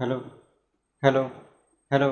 Hello hello hello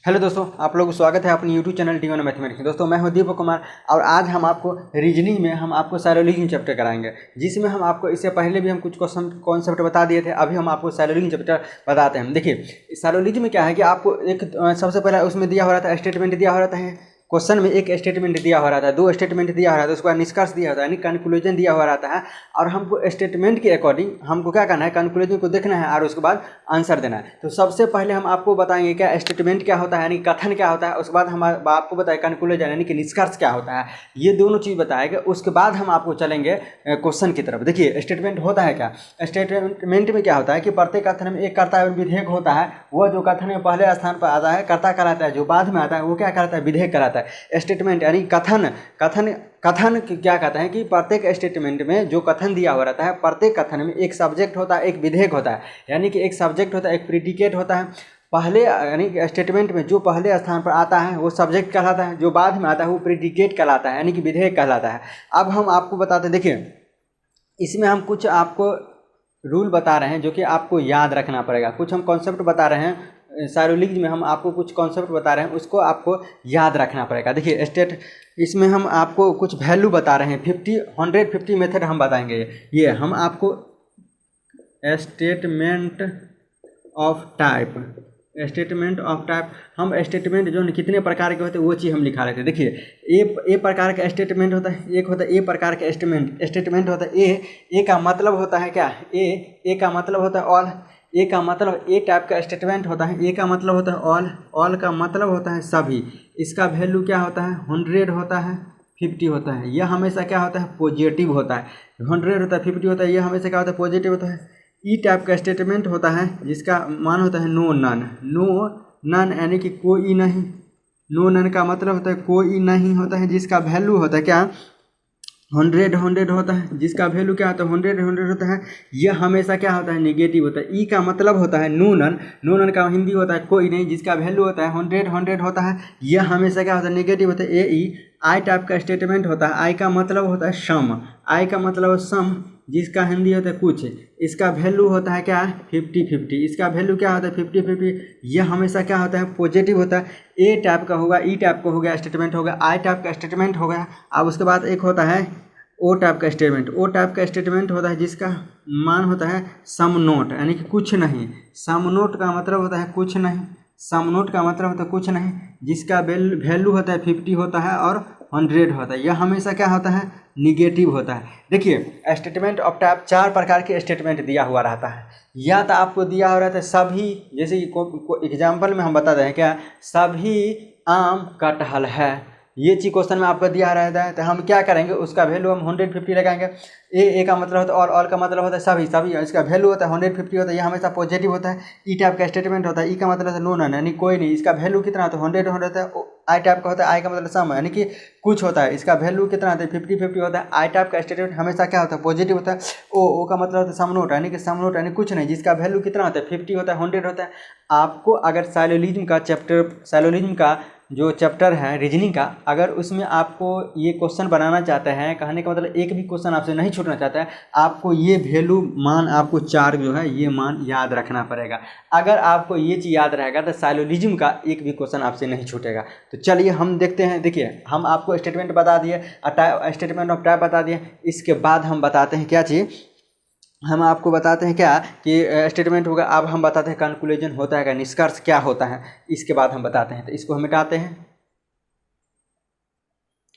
hello दोस्तों, आप लोगों को स्वागत है अपनी YouTube channel D one mathematics. दोस्तों, मैं हूं दीपक कुमार और आज हम आपको रीजनिंग में हम आपको साइलोलिज्म चैप्टर कराएंगे, जिसमें हम आपको इससे पहले भी हम कुछ क्वेश्चन कॉन्सेप्ट बता दिए थे। अभी हम आपको साइलोलिज्म चैप्टर बताते हैं। देखिए, साइलोलिज्म में क्या है कि आपको एक सबसे पहले उसमें दिया हो रहा था, स्टेटमेंट दिया हो रहा है। क्वेश्चन में एक स्टेटमेंट दिया हो रहा था, दो स्टेटमेंट दिया हो रहा था, उसके बाद निष्कर्ष दिया होता है यानी कंक्लूजन दिया हुआ रहता है। और हमको स्टेटमेंट के अकॉर्डिंग हमको क्या करना है, कंक्लूजन को देखना है और उसके बाद आंसर देना है। तो सबसे पहले हम आपको बताएंगे क्या स्टेटमेंट क्या होता है यानी कथन क्या होता है, उसके बाद हम आपको बताएं कंक्लूजन यानी कि निष्कर्ष क्या होता है। ये दोनों चीज़ बताएंगे, उसके बाद हम आपको चलेंगे क्वेश्चन की तरफ। देखिए, स्टेटमेंट होता है क्या। स्टेटमेंट में क्या होता है कि प्रत्येक कथन में एक कर्ता एवं विधेयक होता है। वह जो कथन में पहले स्थान पर आता है कर्ता कहलाता है, जो बाद में आता है वो क्या कहलाता है, विधेयक कहलाता है। स्टेटमेंट यानी कथन कथन कथन क्या कहते हैं कि प्रत्येक स्टेटमेंट में जो कथन दिया हुआ रहता है, प्रत्येक कथन में एक सब्जेक्ट होता है, एक विधेयक होता है। यानी कि एक सब्जेक्ट होता है, एक प्रीडिकेट होता है। पहले यानी कि स्टेटमेंट में जो पहले स्थान पर आता है वो सब्जेक्ट कहलाता है, जो बाद में आता है वो प्रीडिकेट कहलाता है यानी कि विधेयक कहलाता है। अब हम आपको बताते हैं, देखिए इसमें हम कुछ आपको रूल बता रहे हैं जो कि आपको याद रखना पड़ेगा। कुछ हम कॉन्सेप्ट बता रहे हैं, साइलोलिज्म में हम आपको कुछ कॉन्सेप्ट बता रहे हैं, उसको आपको याद रखना पड़ेगा। देखिए, इसमें हम आपको कुछ वैल्यू बता रहे हैं, 50 100 50 मेथड हम बताएंगे। ये हम आपको स्टेटमेंट ऑफ टाइप हम स्टेटमेंट जो कितने प्रकार के होते हैं वो चीज़ हम लिखा लेते हैं। देखिए, ए प्रकार का स्टेटमेंट होता है, एक होता है ए प्रकार का स्टेटमेंट होता है। ए का मतलब होता है क्या, ए का मतलब होता है ऑल। ए का मतलब ए टाइप का स्टेटमेंट होता है, ए का मतलब होता है ऑल का मतलब होता है सभी। इसका वैल्यू क्या होता है, 100 होता है, 50 होता है। यह हमेशा क्या होता है, पॉजिटिव होता है। 100 होता है, 50 होता है, यह हमेशा क्या होता है, पॉजिटिव होता है। ई टाइप का स्टेटमेंट होता है जिसका मान होता है नो नन यानी कि कोई नहीं। नो नन का मतलब होता है कोई नहीं होता है, जिसका वैल्यू होता है क्या, 100 होता है, जिसका वैल्यू क्या होता है, 100 होता है। यह हमेशा क्या होता है, नेगेटिव होता है। ई का मतलब होता है नो नन का हिंदी होता है कोई नहीं, जिसका वैल्यू होता है 100 होता है। यह हमेशा क्या होता है, नेगेटिव होता है। ई आई टाइप का स्टेटमेंट होता है, आई का मतलब होता है सम, आई का मतलब है सम, जिसका हिंदी होता है कुछ। इसका वैल्यू होता है क्या, 50-50। इसका वैल्यू क्या होता है, 50-50। यह हमेशा क्या होता है, पॉजिटिव होता है। ए टाइप का होगा, ई टाइप का हो गया स्टेटमेंट होगा, आई टाइप का स्टेटमेंट हो गया। अब उसके बाद एक होता है ओ टाइप का स्टेटमेंट। ओ टाइप का स्टेटमेंट होता है जिसका मान होता है सम नोट यानी कि कुछ नहीं। सम नोट का मतलब होता है कुछ नहीं। सम नोट का मतलब होता है कुछ नहीं, जिसका वैल्यू होता है 50 होता है और 100 होता है। यह हमेशा क्या होता है, निगेटिव होता है। देखिए, स्टेटमेंट ऑफ टाइप 4 प्रकार के स्टेटमेंट दिया हुआ रहता है। या तो आपको दिया हो रहता है सभी, जैसे कि एग्जाम्पल में हम बता दें क्या, सभी आम कटहल है। ये चीज क्वेश्चन में आपको दिया रहता है, तो हम क्या करेंगे, उसका वैल्यू हम 150 लगाएंगे। ए का मतलब होता है और का मतलब होता है सभी, इसका वैल्यू होता है 150 होता है। ये हमेशा पॉजिटिव होता है। ई टाइप का स्टेटमेंट होता है, ई का मतलब है नो नन यानी कोई नहीं, इसका वैल्यू कितना होता है, 100 होता है। आई टाइप का होता है, आई का मतलब सम यानी कि कुछ होता है, इसका वैल्यू कितना होता है, 50-50 होता है। आई टाइप का स्टेटमेंट हमेशा क्या होता है, पॉजिटिव होता है। ओ का मतलब होता है सम नोट यानी कि सम नोट यानी कुछ नहीं, जिसका वैल्यू कितना होता है, 50 होता है, 100 होता है। आपको अगर साइलोलिज्म का जो चैप्टर है रीजनिंग का, अगर उसमें आपको ये क्वेश्चन बनाना चाहते हैं, कहने का मतलब एक भी क्वेश्चन आपसे नहीं छूटना चाहता है, आपको ये वैल्यू मान आपको 4 जो है ये मान याद रखना पड़ेगा। अगर आपको ये चीज़ याद रहेगा तो साइलोलिज्म का एक भी क्वेश्चन आपसे नहीं छूटेगा। तो चलिए हम देखते हैं। देखिए, हम आपको स्टेटमेंट बता दिए, स्टेटमेंट ऑफ टाइप बता दिए। इसके बाद हम बताते हैं क्या चीज़, हम आपको बताते हैं क्या कि स्टेटमेंट होगा। अब हम बताते हैं कंक्लूजन होता है क्या, निष्कर्ष क्या होता है, इसके बाद हम बताते हैं। तो इसको हम मिटाते हैं।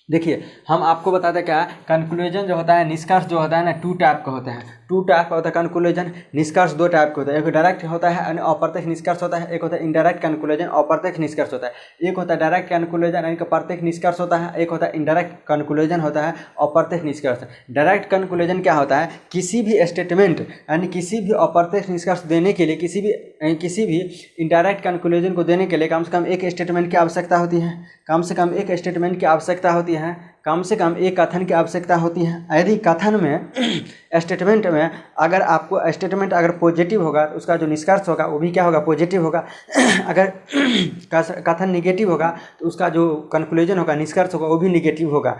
देखिए, हम आपको बताते हैं क्या, कंक्लूजन जो होता है, निष्कर्ष जो होता है ना, 2 टाइप का होता है। 2 टाइप का होता है कंक्लूजन। निष्कर्ष 2 टाइप का होता है, एक डायरेक्ट होता है और अप्रत्यक्ष निष्कर्ष होता है। एक होता है इनडायरेक्ट कंक्लूजन, अप्रत्यक्ष निष्कर्ष होता है। एक होता है डायरेक्ट कंक्लूजन यानी कि प्रत्यक्ष निष्कर्ष होता है। एक होता है इनडायरेक्ट कंक्लूजन होता है, अप्रत्यक्ष निष्कर्ष। डायरेक्ट कंक्लूजन क्या होता है, किसी भी स्टेटमेंट यानी किसी भी अप्रत्यक्ष निष्कर्ष देने के लिए, किसी भी इनडायरेक्ट कंक्लूजन को देने के लिए कम से कम एक स्टेटमेंट की आवश्यकता होती है। कम से कम एक स्टेटमेंट की आवश्यकता होती है, कम से कम एक कथन की आवश्यकता होती है। यदि कथन में स्टेटमेंट में अगर आपको स्टेटमेंट अगर पॉजिटिव होगा तो उसका जो निष्कर्ष होगा वो भी क्या होगा, पॉजिटिव होगा। अगर कथन निगेटिव होगा तो उसका जो कंक्लूजन होगा, निष्कर्ष होगा, वो भी निगेटिव होगा।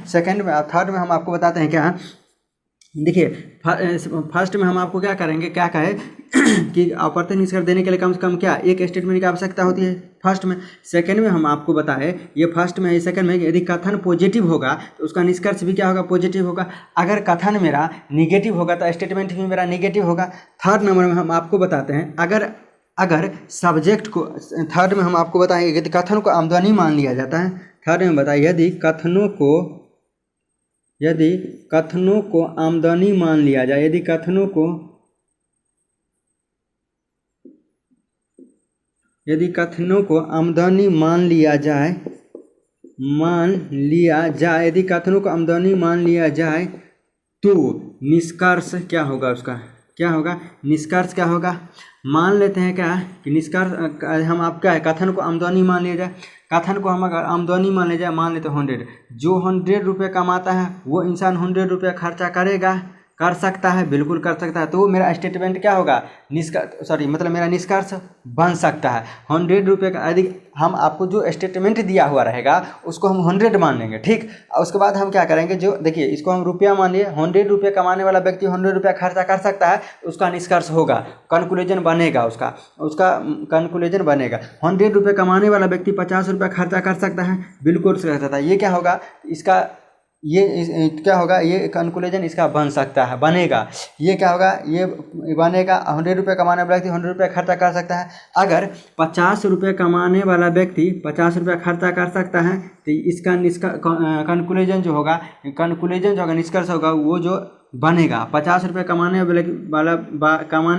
सेकंड में थर्ड में हम आपको बताते हैं क्या, देखिए फर्स्ट में हम आपको क्या करेंगे, क्या कहे कि अप्रत्यक्ष निष्कर्ष देने के लिए कम से कम क्या एक स्टेटमेंट की आवश्यकता होती है फर्स्ट में। सेकंड में हम आपको बताए, ये फर्स्ट में है, सेकंड में यदि कथन पॉजिटिव होगा तो उसका निष्कर्ष भी क्या होगा, पॉजिटिव होगा। अगर कथन मेरा निगेटिव होगा तो स्टेटमेंट भी मेरा निगेटिव होगा। थर्ड नंबर में हम आपको बताते हैं, अगर सब्जेक्ट को, थर्ड में हम आपको बताएंगे यदि कथन को आमदनी मान लिया जाता है। थर्ड में बताइए यदि कथनों को आमदनी मान लिया जाए, यदि कथनों को आमदनी मान लिया जाए, यदि कथनों को आमदनी मान लिया जाए तो निष्कर्ष क्या होगा, उसका क्या होगा, निष्कर्ष क्या होगा। मान लेते हैं क्या कि निष्कर्ष हम आपका है कथन को आमदनी मान लिया जाए, कथन को हम अगर आमदनी मान लिया जाए, मान लेते 100, जो 100 रुपये कमाता है वो इंसान 100 रुपये खर्चा कर सकता है, बिल्कुल कर सकता है। तो मेरा स्टेटमेंट क्या होगा, मेरा निष्कर्ष बन सकता है 100 रुपये का। यदि हम आपको जो स्टेटमेंट दिया हुआ रहेगा उसको हम 100 मान लेंगे, ठीक। उसके बाद हम क्या करेंगे, जो देखिए इसको हम रुपया मान लिए, 100 रुपये कमाने वाला व्यक्ति 100 रुपया खर्चा कर सकता है, उसका निष्कर्ष होगा, कंक्लूजन बनेगा, उसका कंक्लूजन बनेगा। 100 रुपये कमाने वाला व्यक्ति 50 रुपया खर्चा कर सकता है, बिल्कुल कर सकता है। ये क्या होगा, इसका ये क्या होगा, ये कंक्लूजन इसका बन सकता है, बनेगा। ये क्या होगा, ये बनेगा 100 रुपये कमाने वाला व्यक्ति 100 रुपये खर्चा कर सकता है। अगर 50 रुपये कमाने वाला व्यक्ति 50 रुपये खर्चा कर सकता है तो इसका कंक्लूजन जो होगा, निष्कर्ष होगा वो जो बनेगा। 50 रुपये कमाने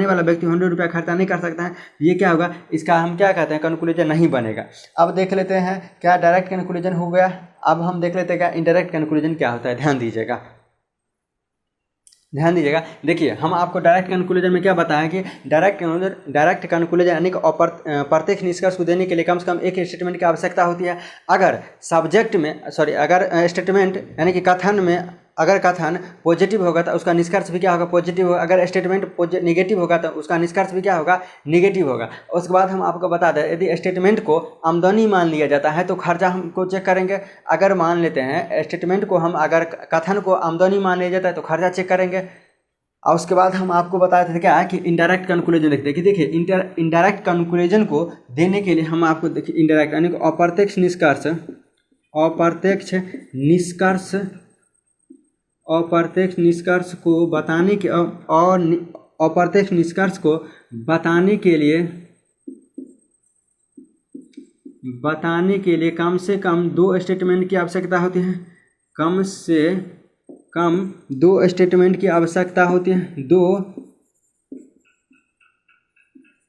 वाला व्यक्ति 100 रुपया खर्चा नहीं कर सकता है, ये क्या होगा, इसका हम क्या कहते हैं, कंक्लूजन नहीं बनेगा। अब देख लेते हैं क्या डायरेक्ट कंक्लूजन हो गया। अब हम देख लेते हैं क्या इनडायरेक्ट कंक्लूजन क्या होता है। ध्यान दीजिएगा। देखिए हम आपको डायरेक्ट कंक्लूजन में क्या बताया कि डायरेक्ट कंक्लूजन यानी कि प्रत्यक्ष निष्कर्ष को देने के लिए कम से कम एक स्टेटमेंट की आवश्यकता होती है। अगर स्टेटमेंट यानी कि कथन में अगर कथन पॉजिटिव होगा तो उसका निष्कर्ष भी क्या होगा, पॉजिटिव होगा। अगर स्टेटमेंट निगेटिव होगा तो उसका निष्कर्ष भी क्या होगा, निगेटिव होगा। उसके बाद हम आपको बता दें यदि स्टेटमेंट को आमदनी मान लिया जाता है तो खर्चा हमको चेक करेंगे। अगर मान लेते हैं स्टेटमेंट को हम अगर कथन को आमदनी मान लिया जाता है तो खर्चा चेक करेंगे। और उसके बाद हम आपको बताते थे क्या कि इनडायरेक्ट कंक्लूजन लिखते हैं कि देखिए इनडायरेक्ट कंक्लूजन को देने के लिए हम आपको देखिए इनडायरेक्ट यानी कि अप्रत्यक्ष निष्कर्ष को बताने के और अप्रत्यक्ष निष्कर्ष को बताने के लिए कम से कम 2 स्टेटमेंट की आवश्यकता होती है। कम से कम 2 स्टेटमेंट की आवश्यकता होती है।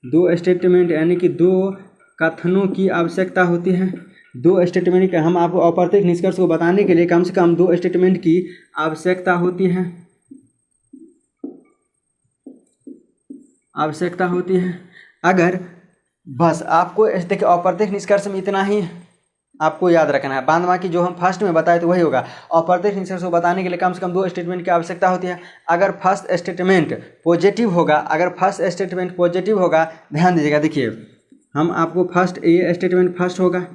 दो स्टेटमेंट यानी कि 2 कथनों की आवश्यकता होती है। 2 स्टेटमेंट का हम आपको अप्रत्यक्ष निष्कर्ष को बताने के लिए कम से कम 2 स्टेटमेंट की आवश्यकता होती है। अगर बस आपको देखिए अप्रत्यक्ष निष्कर्ष में इतना ही आपको याद रखना है, बाद बाकी जो हम फर्स्ट में बताए तो वही होगा। अप्रत्यक्ष निष्कर्ष को बताने के लिए कम से कम 2 स्टेटमेंट की आवश्यकता होती है। अगर फर्स्ट स्टेटमेंट पॉजिटिव होगा, ध्यान दीजिएगा। देखिए हम आपको ये स्टेटमेंट फर्स्ट होगा,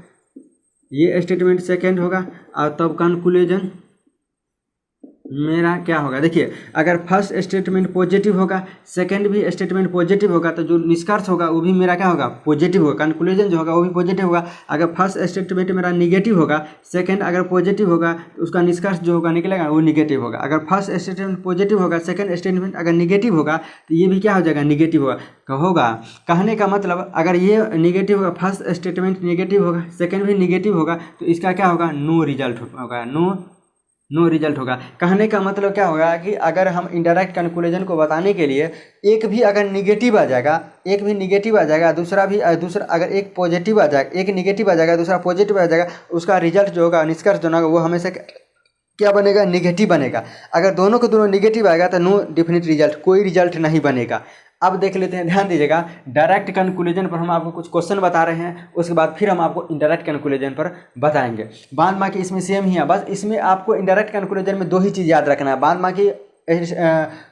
ये स्टेटमेंट सेकंड होगा और तब कंक्लूजन मेरा क्या होगा। देखिए अगर फर्स्ट स्टेटमेंट पॉजिटिव होगा, सेकंड भी स्टेटमेंट पॉजिटिव होगा तो जो निष्कर्ष होगा वो भी मेरा क्या होगा, पॉजिटिव होगा। कंक्लूजन जो होगा वो भी पॉजिटिव होगा। अगर फर्स्ट स्टेटमेंट मेरा निगेटिव होगा, सेकंड अगर पॉजिटिव होगा तो उसका निष्कर्ष जो होगा निकलेगा वो निगेटिव होगा। अगर फर्स्ट स्टेटमेंट पॉजिटिव होगा, सेकंड स्टेटमेंट अगर निगेटिव होगा तो ये भी क्या हो जाएगा, निगेटिव होगा। कहने का मतलब अगर ये निगेटिव होगा, फर्स्ट स्टेटमेंट निगेटिव होगा, सेकंड भी निगेटिव होगा तो इसका क्या होगा, नो रिजल्ट होगा। कहने का मतलब क्या होगा कि अगर हम इनडायरेक्ट कंक्लूजन को बताने के लिए एक भी अगर निगेटिव आ जाएगा, दूसरा अगर एक पॉजिटिव आ जाएगा, एक निगेटिव आ जाएगा, दूसरा पॉजिटिव आ जाएगा, उसका रिजल्ट जो होगा, निष्कर्ष जो होगा वो हमेशा क्या बनेगा, निगेटिव बनेगा। अगर दोनों को दोनों निगेटिव आएगा तो नो डेफिनिट रिजल्ट, कोई रिजल्ट नहीं बनेगा। अब देख लेते हैं, ध्यान दीजिएगा। डायरेक्ट कंक्लूजन पर हम आपको कुछ क्वेश्चन बता रहे हैं, उसके बाद फिर हम आपको इनडायरेक्ट कंक्लूजन पर बताएंगे। बाद बाकी इसमें सेम ही है, बस इसमें आपको इनडायरेक्ट कंक्लूजन में 2 ही चीज़ याद रखना है। बाद बाकी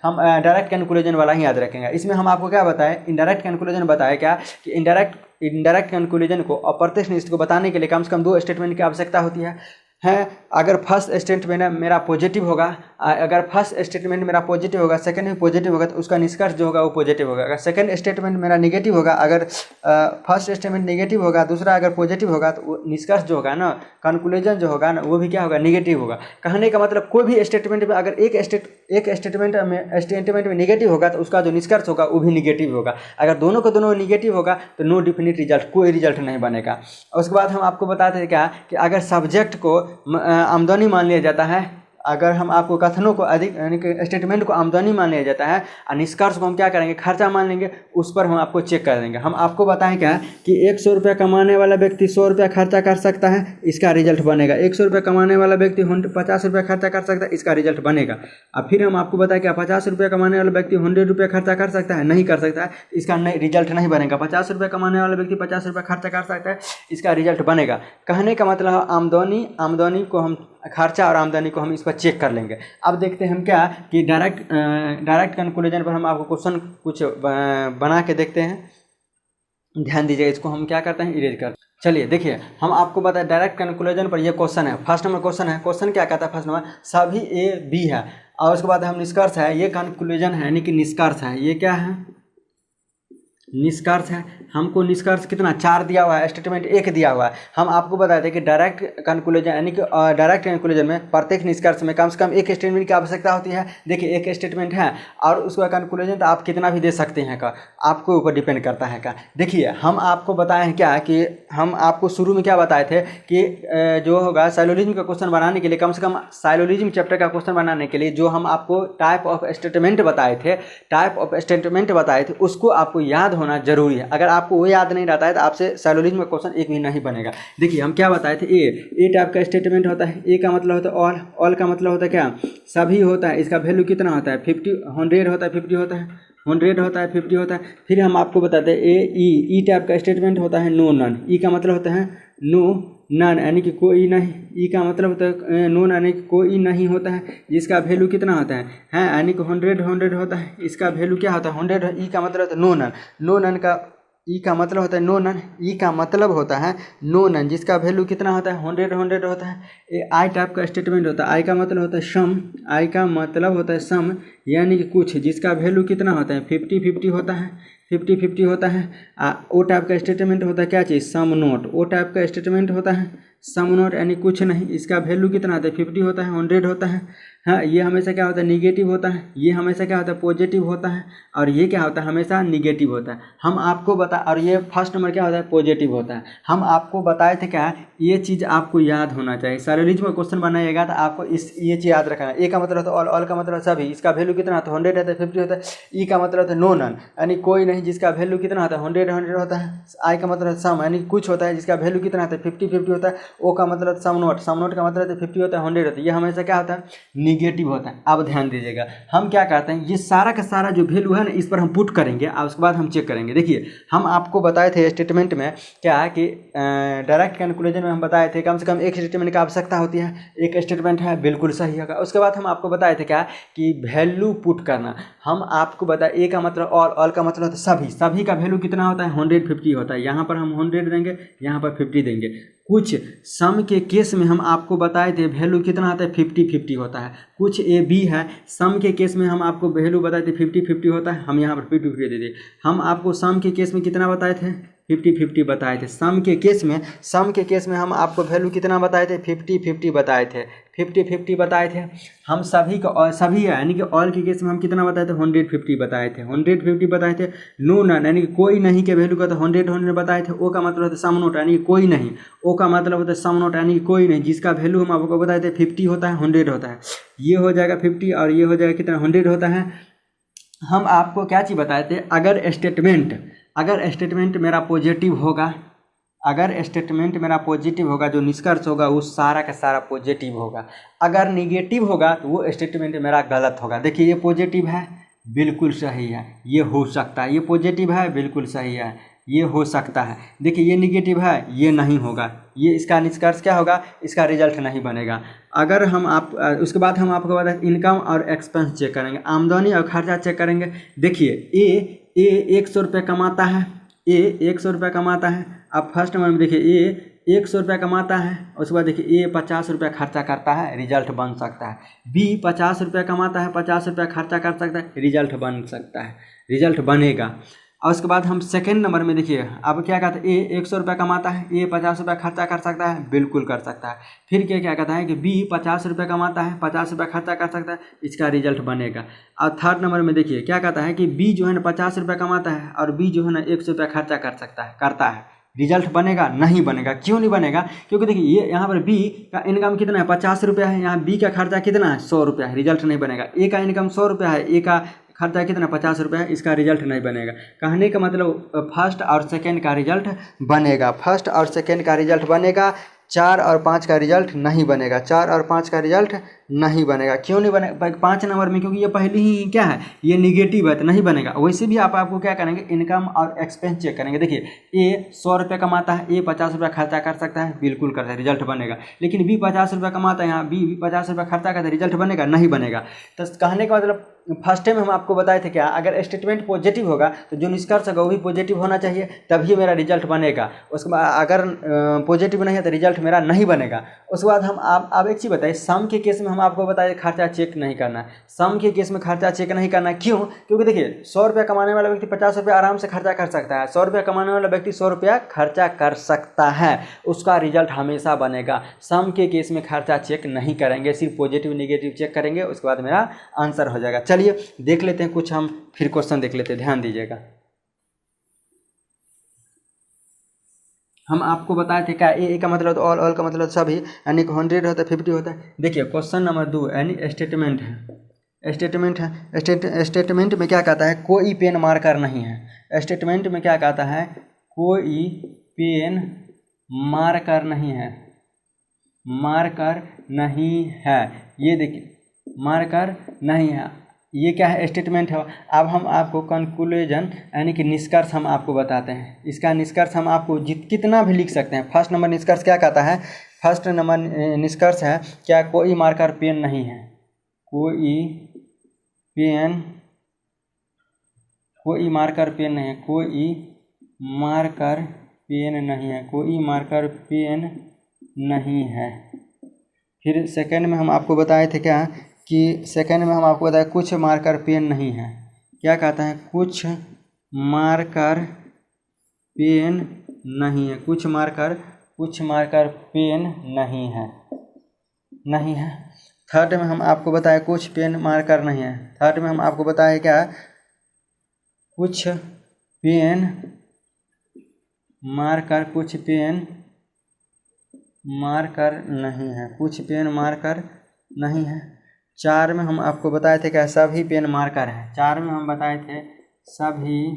हम डायरेक्ट कंक्लूजन वाला ही याद रखेंगे। इसमें हम आपको क्या बताएं, इनडायरेक्ट कंक्लूजन बताया क्या कि इनडायरेक्ट कंक्लूजन को अप्रत्यक्ष निष्कर्ष को बताने के लिए कम से कम 2 स्टेटमेंट की आवश्यकता होती है। है। अगर फर्स्ट स्टेटमेंट मेरा पॉजिटिव होगा, अगर फर्स्ट स्टेटमेंट मेरा पॉजिटिव होगा, सेकंड भी पॉजिटिव होगा, तो उसका निष्कर्ष जो होगा वो पॉजिटिव होगा। अगर सेकंड स्टेटमेंट मेरा नेगेटिव होगा, अगर फर्स्ट स्टेटमेंट नेगेटिव होगा, दूसरा अगर पॉजिटिव होगा, तो वो निष्कर्ष जो होगा ना, कंक्लूजन जो होगा ना, वो भी क्या होगा, नेगेटिव होगा। कहने का मतलब कोई भी स्टेटमेंट में अगर एक स्टेटमेंट में नेगेटिव होगा, तो उसका जो निष्कर्ष होगा वो भी नेगेटिव होगा। अगर दोनों को दोनों नेगेटिव होगा तो नो डेफिनिट रिजल्ट, कोई रिजल्ट नहीं बनेगा। उसके बाद हम आपको बताते हैं क्या कि अगर सब्जेक्ट को आमदनी मान लिया जाता है, अगर हम आपको कथनों को अधिक यानी कि स्टेटमेंट को आमदनी मान लिया जाता है और निष्कर्ष को हम क्या करेंगे, खर्चा मान लेंगे, उस पर हम आपको चेक कर देंगे। हम आपको बताएं क्या कि 100 रुपया कमाने वाला व्यक्ति 100 रुपया खर्चा कर सकता है, इसका रिजल्ट बनेगा। 100 रुपया कमाने वाला व्यक्ति 50 रुपया खर्चा कर सकता है, इसका रिजल्ट बनेगा। अब फिर हम आपको बताएं क्या 50 रुपया कमाने वाला व्यक्ति 100 रुपया खर्चा कर सकता है, नहीं कर सकता है, इसका रिजल्ट नहीं बनेगा। 50 रुपया कमाने वाला व्यक्ति 50 रुपया खर्चा कर सकता है, इसका रिजल्ट बनेगा। कहने का मतलब आमदनी को हम खर्चा और आमदनी को हम इस पर चेक कर लेंगे। अब देखते हैं हम क्या कि डायरेक्ट कंक्लूजन पर हम आपको क्वेश्चन कुछ बना के देखते हैं। ध्यान दीजिए, इसको हम क्या करते हैं, इरेज कर। चलिए देखिए, हम आपको बताएं डायरेक्ट कंक्लूजन पर ये क्वेश्चन है। फर्स्ट नंबर क्वेश्चन है, क्वेश्चन क्या कहता है, फर्स्ट नंबर सभी ए बी है, और उसके बाद हम निष्कर्ष है, ये कंक्लूजन है यानी कि निष्कर्ष है। ये क्या है, निष्कर्ष है। हमको निष्कर्ष कितना 4 दिया हुआ है, स्टेटमेंट 1 दिया हुआ है। हम आपको बताते हैं कि डायरेक्ट कंक्लूजन यानी कि डायरेक्ट कंक्लूजन में प्रत्येक निष्कर्ष में कम से कम एक स्टेटमेंट की आवश्यकता होती है। देखिए एक स्टेटमेंट है और उसका कंक्लूजन तो आप कितना भी दे सकते हैं का, आपको ऊपर डिपेंड करता है का। देखिए हम आपको बताए हैं क्या कि हम आपको शुरू में क्या बताए थे कि जो होगा साइलोजिज्म का क्वेश्चन बनाने के लिए, कम से कम साइलोजिज्म चैप्टर का क्वेश्चन बनाने के लिए जो हम आपको टाइप ऑफ स्टेटमेंट बताए थे, उसको आपको याद होना जरूरी है। अगर आपको वो याद नहीं रहता है तो आपसे साइलोजिज्म का क्वेश्चन एक भी नहीं बनेगा। देखिए हम क्या बताए थे, ए टाइप का स्टेटमेंट होता है। ए का मतलब होता है ऑल का मतलब होता है क्या, सभी होता है। इसका वैल्यू कितना होता है, 50, 100 होता है, 50 होता है, 100 होता है, 50 होता है। फिर हम आपको बताते हैं ई टाइप का स्टेटमेंट होता है नो नन। ई का मतलब होता है नो नन यानी कि कोई नहीं। ई का मतलब होता है नो नन यानी कि कोई नहीं होता है, जिसका वैल्यू कितना होता है यानी कि 100 होता है, इसका वैल्यू क्या होता है 100। ई का मतलब होता है नो नन का ई का मतलब होता है नो नन। ई का मतलब होता है नो नन, जिसका वैल्यू कितना होता है 100 होता है। ये आई टाइप का स्टेटमेंट होता है। आई का मतलब होता है सम। आई का मतलब होता है सम यानी कि कुछ, जिसका वैल्यू कितना होता है 50 होता है, 50 होता है। ओ टाइप का स्टेटमेंट होता है क्या चीज़, सम नोट। ओ टाइप का स्टेटमेंट होता है सम नोट यानी कुछ नहीं, इसका वैल्यू कितना होता है 50 होता है, 100 होता है। हाँ, ये हमेशा क्या होता है निगेटिव होता है, ये हमेशा क्या होता है पॉजिटिव होता है, और ये क्या होता है हमेशा निगेटिव होता है। हम आपको और ये फर्स्ट नंबर क्या होता है पॉजिटिव होता है। हम आपको बताए थे क्या, ये चीज़ आपको याद होना चाहिए। साइलोजिज्म में क्वेश्चन बनाइएगा तो आपको ये चीज़ याद रखना है। ए का मतलब होता है ऑल का मतलब सभी, इसका वैल्यू कितना होता है 100 होता है, 50 होता है। ई का मतलब होता है नो नन यानी कोई नहीं, जिसका वैल्यू कितना होता है 100 होता है। आई का मतलब सम यानी कुछ होता है, जिसका वैल्यू कितना होता है 50 होता है। ओ का मतलब सम नोट का मतलब होता है 50 होता है, 100 होता है। ये हमेशा क्या होता है निगेटिव होता है। अब ध्यान दीजिएगा, हम क्या करते हैं, ये सारा का सारा जो वैल्यू है ना, इस पर हम पुट करेंगे और उसके बाद हम चेक करेंगे। देखिए हम आपको बताए थे स्टेटमेंट में क्या है कि डायरेक्ट कंक्लूजन में हम बताए थे कम से कम एक स्टेटमेंट की आवश्यकता होती है। एक स्टेटमेंट है बिल्कुल सही होगा। उसके बाद हम आपको बताए थे क्या कि वैल्यू पुट करना। हम आपको बताए ए का मतलब ऑल का मतलब होता है सभी का वैल्यू कितना होता है 150 होता है। यहाँ पर हम 100 देंगे, यहाँ पर 50 देंगे। कुछ सम के केस में हम आपको बताए थे वैल्यू कितना आता है 50 होता है। कुछ ए बी है, सम के केस में हम आपको वैल्यू बताए थे 50 होता है, हम यहाँ पर 50 दे दिए। हम आपको सम के केस में कितना बताए थे 50 बताए थे। सम के केस में हम आपको वैल्यू कितना बताए थे 50 बताए थे, 50 बताए थे। हम सभी यानी कि ऑल के केस में हम कितना बताए थे 150 बताए थे, 150 बताए थे। नो नन यानी कि कोई नहीं के वैल्यू का तो 100 बताए थे। ओ का मतलब होता है सम नोट यानी कि कोई नहीं। ओ का मतलब होता है सम नोट यानी कि कोई नहीं, जिसका वैल्यू हम आपको बताए थे 50 होता है, 100 होता है। ये हो जाएगा 50 और ये हो जाएगा कितना 100 होता है। हम आपको क्या चीज़ बताए थे, अगर स्टेटमेंट मेरा पॉजिटिव होगा, जो निष्कर्ष होगा वो सारा का सारा पॉजिटिव होगा। अगर निगेटिव होगा तो वो स्टेटमेंट मेरा गलत होगा। देखिए ये पॉजिटिव है, बिल्कुल सही है, ये हो सकता है। ये पॉजिटिव है, बिल्कुल सही है, ये हो सकता है। देखिए ये निगेटिव है, ये नहीं होगा, ये इसका निष्कर्ष क्या होगा, इसका रिजल्ट नहीं बनेगा। अगर हम उसके बाद हम आपको बताएं इनकम और एक्सपेंस चेक करेंगे, आमदनी और खर्चा चेक करेंगे। देखिए ए 100 रुपये कमाता है, ए 100 रुपये कमाता है अब फर्स्ट नंबर में देखिए ए 100 रुपया कमाता है, उसके बाद देखिए ए 50 रुपया खर्चा करता है, रिजल्ट बन सकता है। बी 50 रुपया कमाता है, 50 रुपया खर्चा कर सकता है, रिजल्ट बन सकता है, रिजल्ट बनेगा। और उसके बाद हम सेकेंड नंबर में देखिए, अब क्या कहता है, ए 100 रुपया कमाता है, ए 50 रुपया खर्चा कर सकता है, बिल्कुल कर सकता है। फिर क्या कहता है कि बी 50 रुपया कमाता है, 50 रुपया खर्चा कर सकता है, इसका रिजल्ट बनेगा। और थर्ड नंबर में देखिए क्या कहता है कि बी जो है ना 50 रुपया कमाता है और बी जो है ना 100 रुपया खर्चा कर सकता है, करता है, रिजल्ट बनेगा? नहीं बनेगा। क्यों नहीं बनेगा? क्योंकि देखिए ये यहाँ पर बी का इनकम कितना है, 50 रुपया है, यहाँ बी का खर्चा कितना है, 100 रुपया है, रिजल्ट नहीं बनेगा। ए का इनकम 100 रुपया है, ए का खर्चा कितना 50 रुपया है, इसका रिजल्ट नहीं बनेगा। कहने का मतलब फर्स्ट और सेकंड का रिजल्ट बनेगा, फर्स्ट और सेकंड का रिजल्ट बनेगा, 4 और 5 का रिजल्ट नहीं बनेगा, 4 और 5 का रिजल्ट नहीं बनेगा। क्यों नहीं बनेगा 5 नंबर में? क्योंकि ये पहले ही क्या है, ये निगेटिव है तो नहीं बनेगा। वैसे भी आपको क्या करेंगे, इनकम और एक्सपेंस चेक करेंगे। देखिए ए 100 रुपया कमाता है, ए 50 रुपया खर्चा कर सकता है, बिल्कुल करता है, रिजल्ट बनेगा। लेकिन बी 50 रुपया कमाता है, यहाँ बी 50 रुपया खर्चा करता है, रिजल्ट बनेगा? नहीं बनेगा। तो कहने का मतलब फर्स्ट टाइम हम आपको बताए थे क्या, अगर स्टेटमेंट पॉजिटिव होगा तो जो निष्कर्ष होगा वो भी पॉजिटिव होना चाहिए, तभी मेरा रिजल्ट बनेगा। उसके बाद अगर पॉजिटिव नहीं है तो रिजल्ट मेरा नहीं बनेगा। उसके बाद हम आप एक चीज़ बताइए, सम के केस में हम आपको बताए खर्चा चेक नहीं करना। सम के केस में खर्चा चेक नहीं करना क्यों? क्योंकि देखिए 100 रुपया कमाने वाला व्यक्ति 50 रुपया आराम से खर्चा कर सकता है, 100 रुपया कमाने वाला व्यक्ति 100 रुपया खर्चा कर सकता है, उसका रिजल्ट हमेशा बनेगा। सम के केस में खर्चा चेक नहीं करेंगे, सिर्फ पॉजिटिव निगेटिव चेक करेंगे, उसके बाद मेरा आंसर हो जाएगा। चलिए देख लेते हैं कुछ, हम फिर क्वेश्चन देख लेते हैं, ध्यान दीजिएगा। हम आपको बताए थे क्या, ए का मतलब ऑल का मतलब सभी, यानी कि 100 होता है, 50 होता है। देखिए क्वेश्चन नंबर 2 यानी स्टेटमेंट है, स्टेटमेंट में क्या कहता है, कोई पेन मार्कर नहीं है। स्टेटमेंट में क्या कहता है, कोई पेन मार्कर नहीं है, मार्कर नहीं है। ये देखिए मार्कर नहीं है, ये क्या है, स्टेटमेंट है। अब हम आपको कंक्लूजन यानी कि निष्कर्ष हम आपको बताते हैं। इसका निष्कर्ष हम आपको कितना भी लिख सकते हैं। फर्स्ट नंबर निष्कर्ष क्या कहता है, फर्स्ट नंबर निष्कर्ष है क्या, कोई मार्कर पेन नहीं है, कोई मार्कर पेन नहीं है, कोई मार्कर पेन नहीं है, कोई मार्कर पेन नहीं है। फिर सेकंड में हम आपको बताए थे क्या कि सेकंड में हम आपको बताया कुछ मार्कर पेन नहीं है। क्या कहता है, कुछ मार्कर पेन नहीं है, कुछ मार्कर पेन नहीं है। थर्ड में हम आपको बताया कुछ पेन मार्कर नहीं है। थर्ड में हम आपको बताया क्या, कुछ पेन मार्कर नहीं है, कुछ पेन मार्कर नहीं है। 4 में हम आपको बताए थे क्या, सभी पेन मार्कर है। 4 में हम बताए थे सभी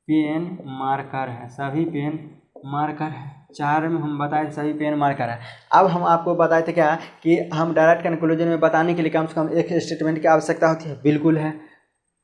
पेन मार्कर है, सभी पेन मार्कर है। 4 में हम बताए थे सभी पेन मार्कर है। अब हम आपको बताए थे क्या कि हम डायरेक्ट कंक्लूजन में बताने के लिए कम से कम एक स्टेटमेंट की आवश्यकता होती है, बिल्कुल है।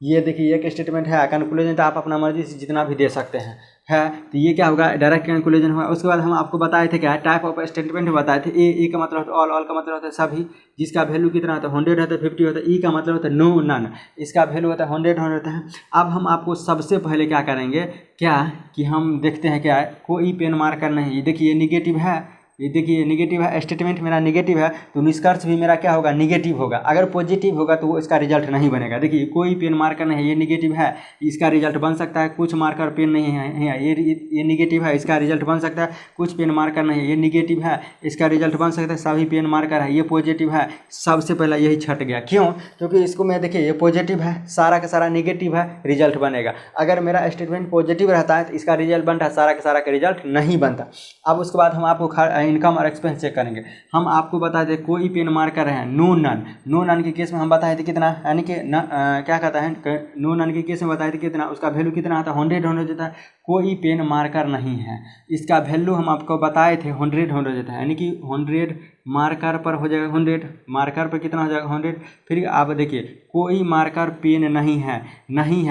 ये देखिए एक स्टेटमेंट है, कंक्लूजन तो आप अपना मर्जी से जितना भी दे सकते हैं, है तो ये क्या होगा, डायरेक्ट कंक्लूजन हुआ। उसके बाद हम आपको बताए थे क्या, टाइप ऑफ स्टेटमेंट बताए थे। ए का मतलब होता है ऑल का मतलब होता है सभी, जिसका वैल्यू कितना होता है 100 होता है, 50 होता है। ई का मतलब होता है नो नन, इसका वैल्यू होता है 100 होता है। अब हम आपको सबसे पहले क्या करेंगे क्या कि हम देखते हैं क्या, कोई पेन मार्कर नहीं। देखिए ये निगेटिव है, ये देखिए निगेटिव है, स्टेटमेंट मेरा निगेटिव है तो निष्कर्ष भी मेरा क्या होगा, निगेटिव होगा। अगर पॉजिटिव होगा तो वो इसका रिजल्ट नहीं बनेगा। देखिए कोई पेन मार्कर नहीं है, ये निगेटिव है, इसका रिजल्ट बन सकता है। कुछ मार्कर पेन नहीं है, ये निगेटिव है, इसका रिजल्ट बन सकता है। कुछ पेन मार्कर नहीं है, ये निगेटिव है, इसका रिजल्ट बन सकता है। सभी पेन मार्कर है, ये पॉजिटिव है। सबसे पहला यही छट गया, क्यों? क्योंकि इसको मैं देखिए ये पॉजिटिव है, सारा का सारा निगेटिव है, रिजल्ट बनेगा। अगर मेरा स्टेटमेंट पॉजिटिव रहता है तो इसका रिजल्ट बनता है, सारा का सारा का रिजल्ट नहीं बनता। अब उसके बाद हम आपको इनकम और एक्सपेंस चेक करेंगे। हम आपको बताए थे कोई पेन मार्कर है, नो नन के केस में हम बताए थे कितना, यानी कि क्या कहता है, नो नन के केस में बताए थे कितना, उसका वैल्यू कितना आता है 100 होने देता है। कोई पेन मार्कर नहीं है, इसका वैल्यू हम आपको बताए थे 100 होने देता है, यानी कि 100 मार्कर पर हो जाएगा 100, मार्कर पर कितना हो जाएगा 100। फिर आप देखिए कोई मार्कर पेन नहीं है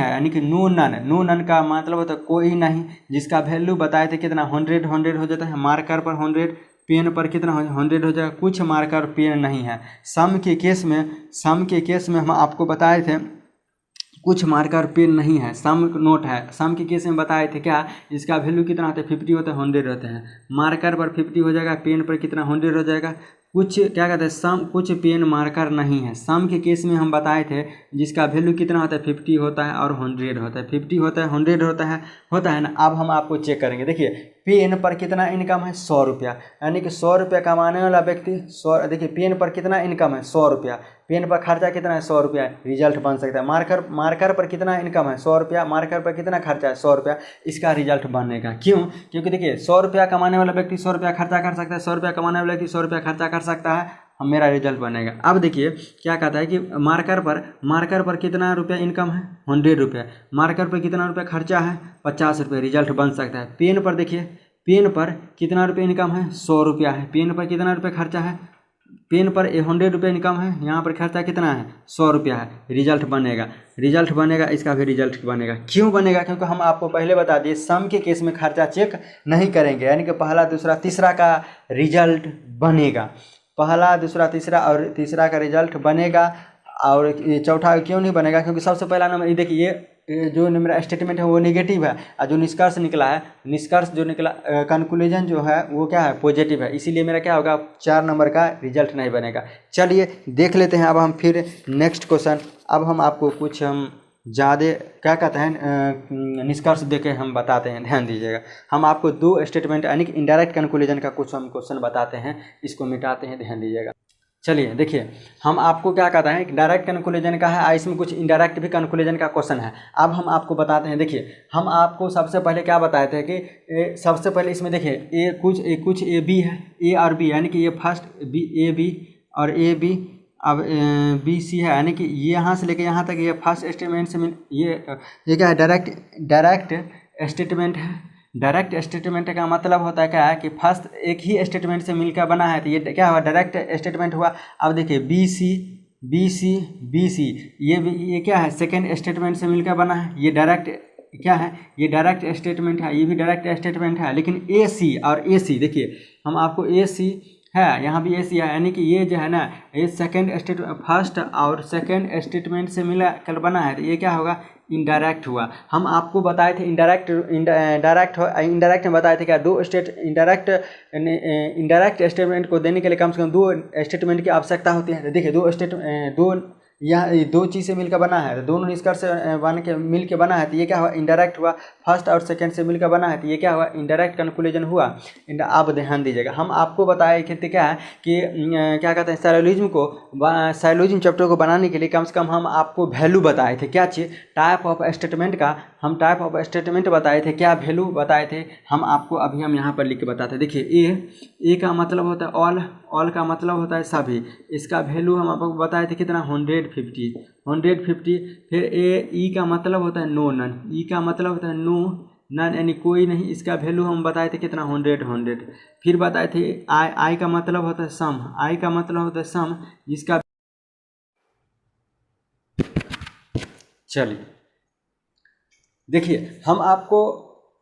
यानी कि नो नन का मतलब होता है कोई नहीं, जिसका वैल्यू बताए थे कितना 100 हो जाता है। मार्कर पर 100, पेन पर कितना 100 हो जाएगा। कुछ मार्कर पेन नहीं है। सम के केस में हम आपको बताए थे कुछ मार्कर पेन नहीं है, सम नोट है। सम के केस में बताए थे क्या, इसका वैल्यू कितना होता है, 50 होता है, 100 होते हैं। मार्कर पर 50 हो जाएगा, पेन पर कितना 100 हो जाएगा। कुछ क्या कहते हैं, सम कुछ पेन मार्कर नहीं है। सम के केस में हम बताए थे जिसका वैल्यू कितना होता है, 50 होता है और 100 होता है। 50 होता है, 100 होता है ना। अब हम आपको चेक करेंगे। देखिए पेन पर कितना इनकम है, 100 रुपया, यानी कि 100 रुपया कमाने वाला व्यक्ति 100, देखिए पेन पर कितना इनकम है, 100 रुपया, पेन पर खर्चा कितना है, 100 रुपया, रिजल्ट बन सकता है। मार्कर पर कितना इनकम है, 100 रुपया, मार्कर पर कितना खर्चा है, 100 रुपया, इसका रिजल्ट बनेगा। क्यों, क्योंकि देखिए 100 रुपया कमाने वाला व्यक्ति 100 रुपया खर्चा कर सकता है, 100 रुपया कमाने वाला व्यक्ति 100 रुपया खर्चा कर सकता है, हम मेरा रिजल्ट बनेगा। अब देखिए क्या कहता है कि मार्कर पर कितना रुपया इनकम है, 100 रुपया, मार्कर पर कितना रुपया खर्चा है, 50 रुपये, रिजल्ट बन सकता है। पेन पर देखिए, पेन पर कितना रुपये इनकम है, 100 रुपया है, पेन पर कितना रुपये खर्चा है, पेन पर 100 रुपये इनकम है, यहाँ पर खर्चा कितना है, 100 रुपया है, रिजल्ट बनेगा, इसका भी रिजल्ट बनेगा। क्यों बनेगा, क्योंकि हम आपको पहले बता दिए सम के केस में खर्चा चेक नहीं करेंगे, यानी कि पहला दूसरा तीसरा का रिजल्ट बनेगा, पहला दूसरा तीसरा और तीसरा का रिजल्ट बनेगा। और चौथा क्यों नहीं बनेगा, क्योंकि सबसे पहला नंबर ये देखिए, ये जो मेरा स्टेटमेंट है वो नेगेटिव है, और जो निष्कर्ष निकला है, निष्कर्ष जो निकला, कंक्लूजन जो है वो क्या है, पॉजिटिव है, इसीलिए मेरा क्या होगा, 4 नंबर का रिजल्ट नहीं बनेगा। चलिए देख लेते हैं अब हम फिर नेक्स्ट क्वेश्चन। अब हम आपको कुछ हम ज़्यादा क्या कहते हैं निष्कर्ष देके हम बताते हैं, ध्यान दीजिएगा। हम आपको 2 स्टेटमेंट यानी कि इनडायरेक्ट कंक्लूजन का कुछ हम क्वेश्चन बताते हैं, इसको मिटाते हैं, ध्यान दीजिएगा। चलिए देखिए, हम आपको क्या कहते हैं, डायरेक्ट कंक्लूजन का है, इसमें कुछ इनडायरेक्ट भी कंक्लूजन का क्वेश्चन है। अब हम आपको बताते हैं। देखिए हम आपको सबसे पहले क्या बताए थे कि सबसे पहले इसमें देखिए कुछ ए बी है, ए और बी, यानी कि ये फर्स्ट बी, ए बी और ए बी, अब बी सी है, यानी कि ये यहाँ से लेके यहाँ तक ये फर्स्ट स्टेटमेंट से ये क्या है, डायरेक्ट स्टेटमेंट है। डायरेक्ट स्टेटमेंट का मतलब होता है क्या है कि फर्स्ट एक ही स्टेटमेंट से मिलकर बना है, तो ये क्या हुआ, डायरेक्ट स्टेटमेंट हुआ। अब देखिए बी सी ये क्या है, सेकेंड स्टेटमेंट से मिलकर बना है, ये डायरेक्ट क्या है, ये डायरेक्ट स्टेटमेंट है, ये भी डायरेक्ट स्टेटमेंट है। लेकिन ए सी और ए सी, देखिए हम आपको ए सी है, यहाँ भी ए सी है, यानी कि ये जो है ना, ये फर्स्ट और सेकेंड स्टेटमेंट से मिला कर बना है, तो ये क्या होगा, इनडायरेक्ट हुआ। हम आपको बताए थे इनडायरेक्ट में बताए थे क्या, इनडायरेक्ट स्टेटमेंट को देने के लिए कम से कम 2 स्टेटमेंट की आवश्यकता होती है। देखिए 2 यहाँ 2 चीज़ से मिलकर बना है, तो दोनों निष्कर्ष बन के मिल के बना है, तो ये क्या हुआ, इनडायरेक्ट हुआ। फर्स्ट और सेकंड से मिलकर बना है, तो ये क्या हुआ, इनडायरेक्ट कंक्लूजन हुआ। आप ध्यान दीजिएगा, हम आपको बताए कि क्या है कि क्या कहते हैं, साइलोजिज्म चैप्टर को बनाने के लिए कम से कम हम आपको वैल्यू बताए थे। क्या चीज़, टाइप ऑफ स्टेटमेंट का हम टाइप ऑफ स्टेटमेंट बताए थे, क्या वैल्यू बताए थे हम आपको, अभी हम यहाँ पर लिख के बताते हैं। देखिए ए का मतलब होता है ऑल का मतलब होता है सभी, इसका वैल्यू हम आपको बताए थे कितना, 150। फिर ई का मतलब होता है नो नन, ई का मतलब होता है नो नन, यानी कोई नहीं, इसका वैल्यू हम बताए थे कितना, 100। फिर बताए थे आई का मतलब होता है सम, आई का मतलब होता है सम, जिसका, चलिए देखिए हम आपको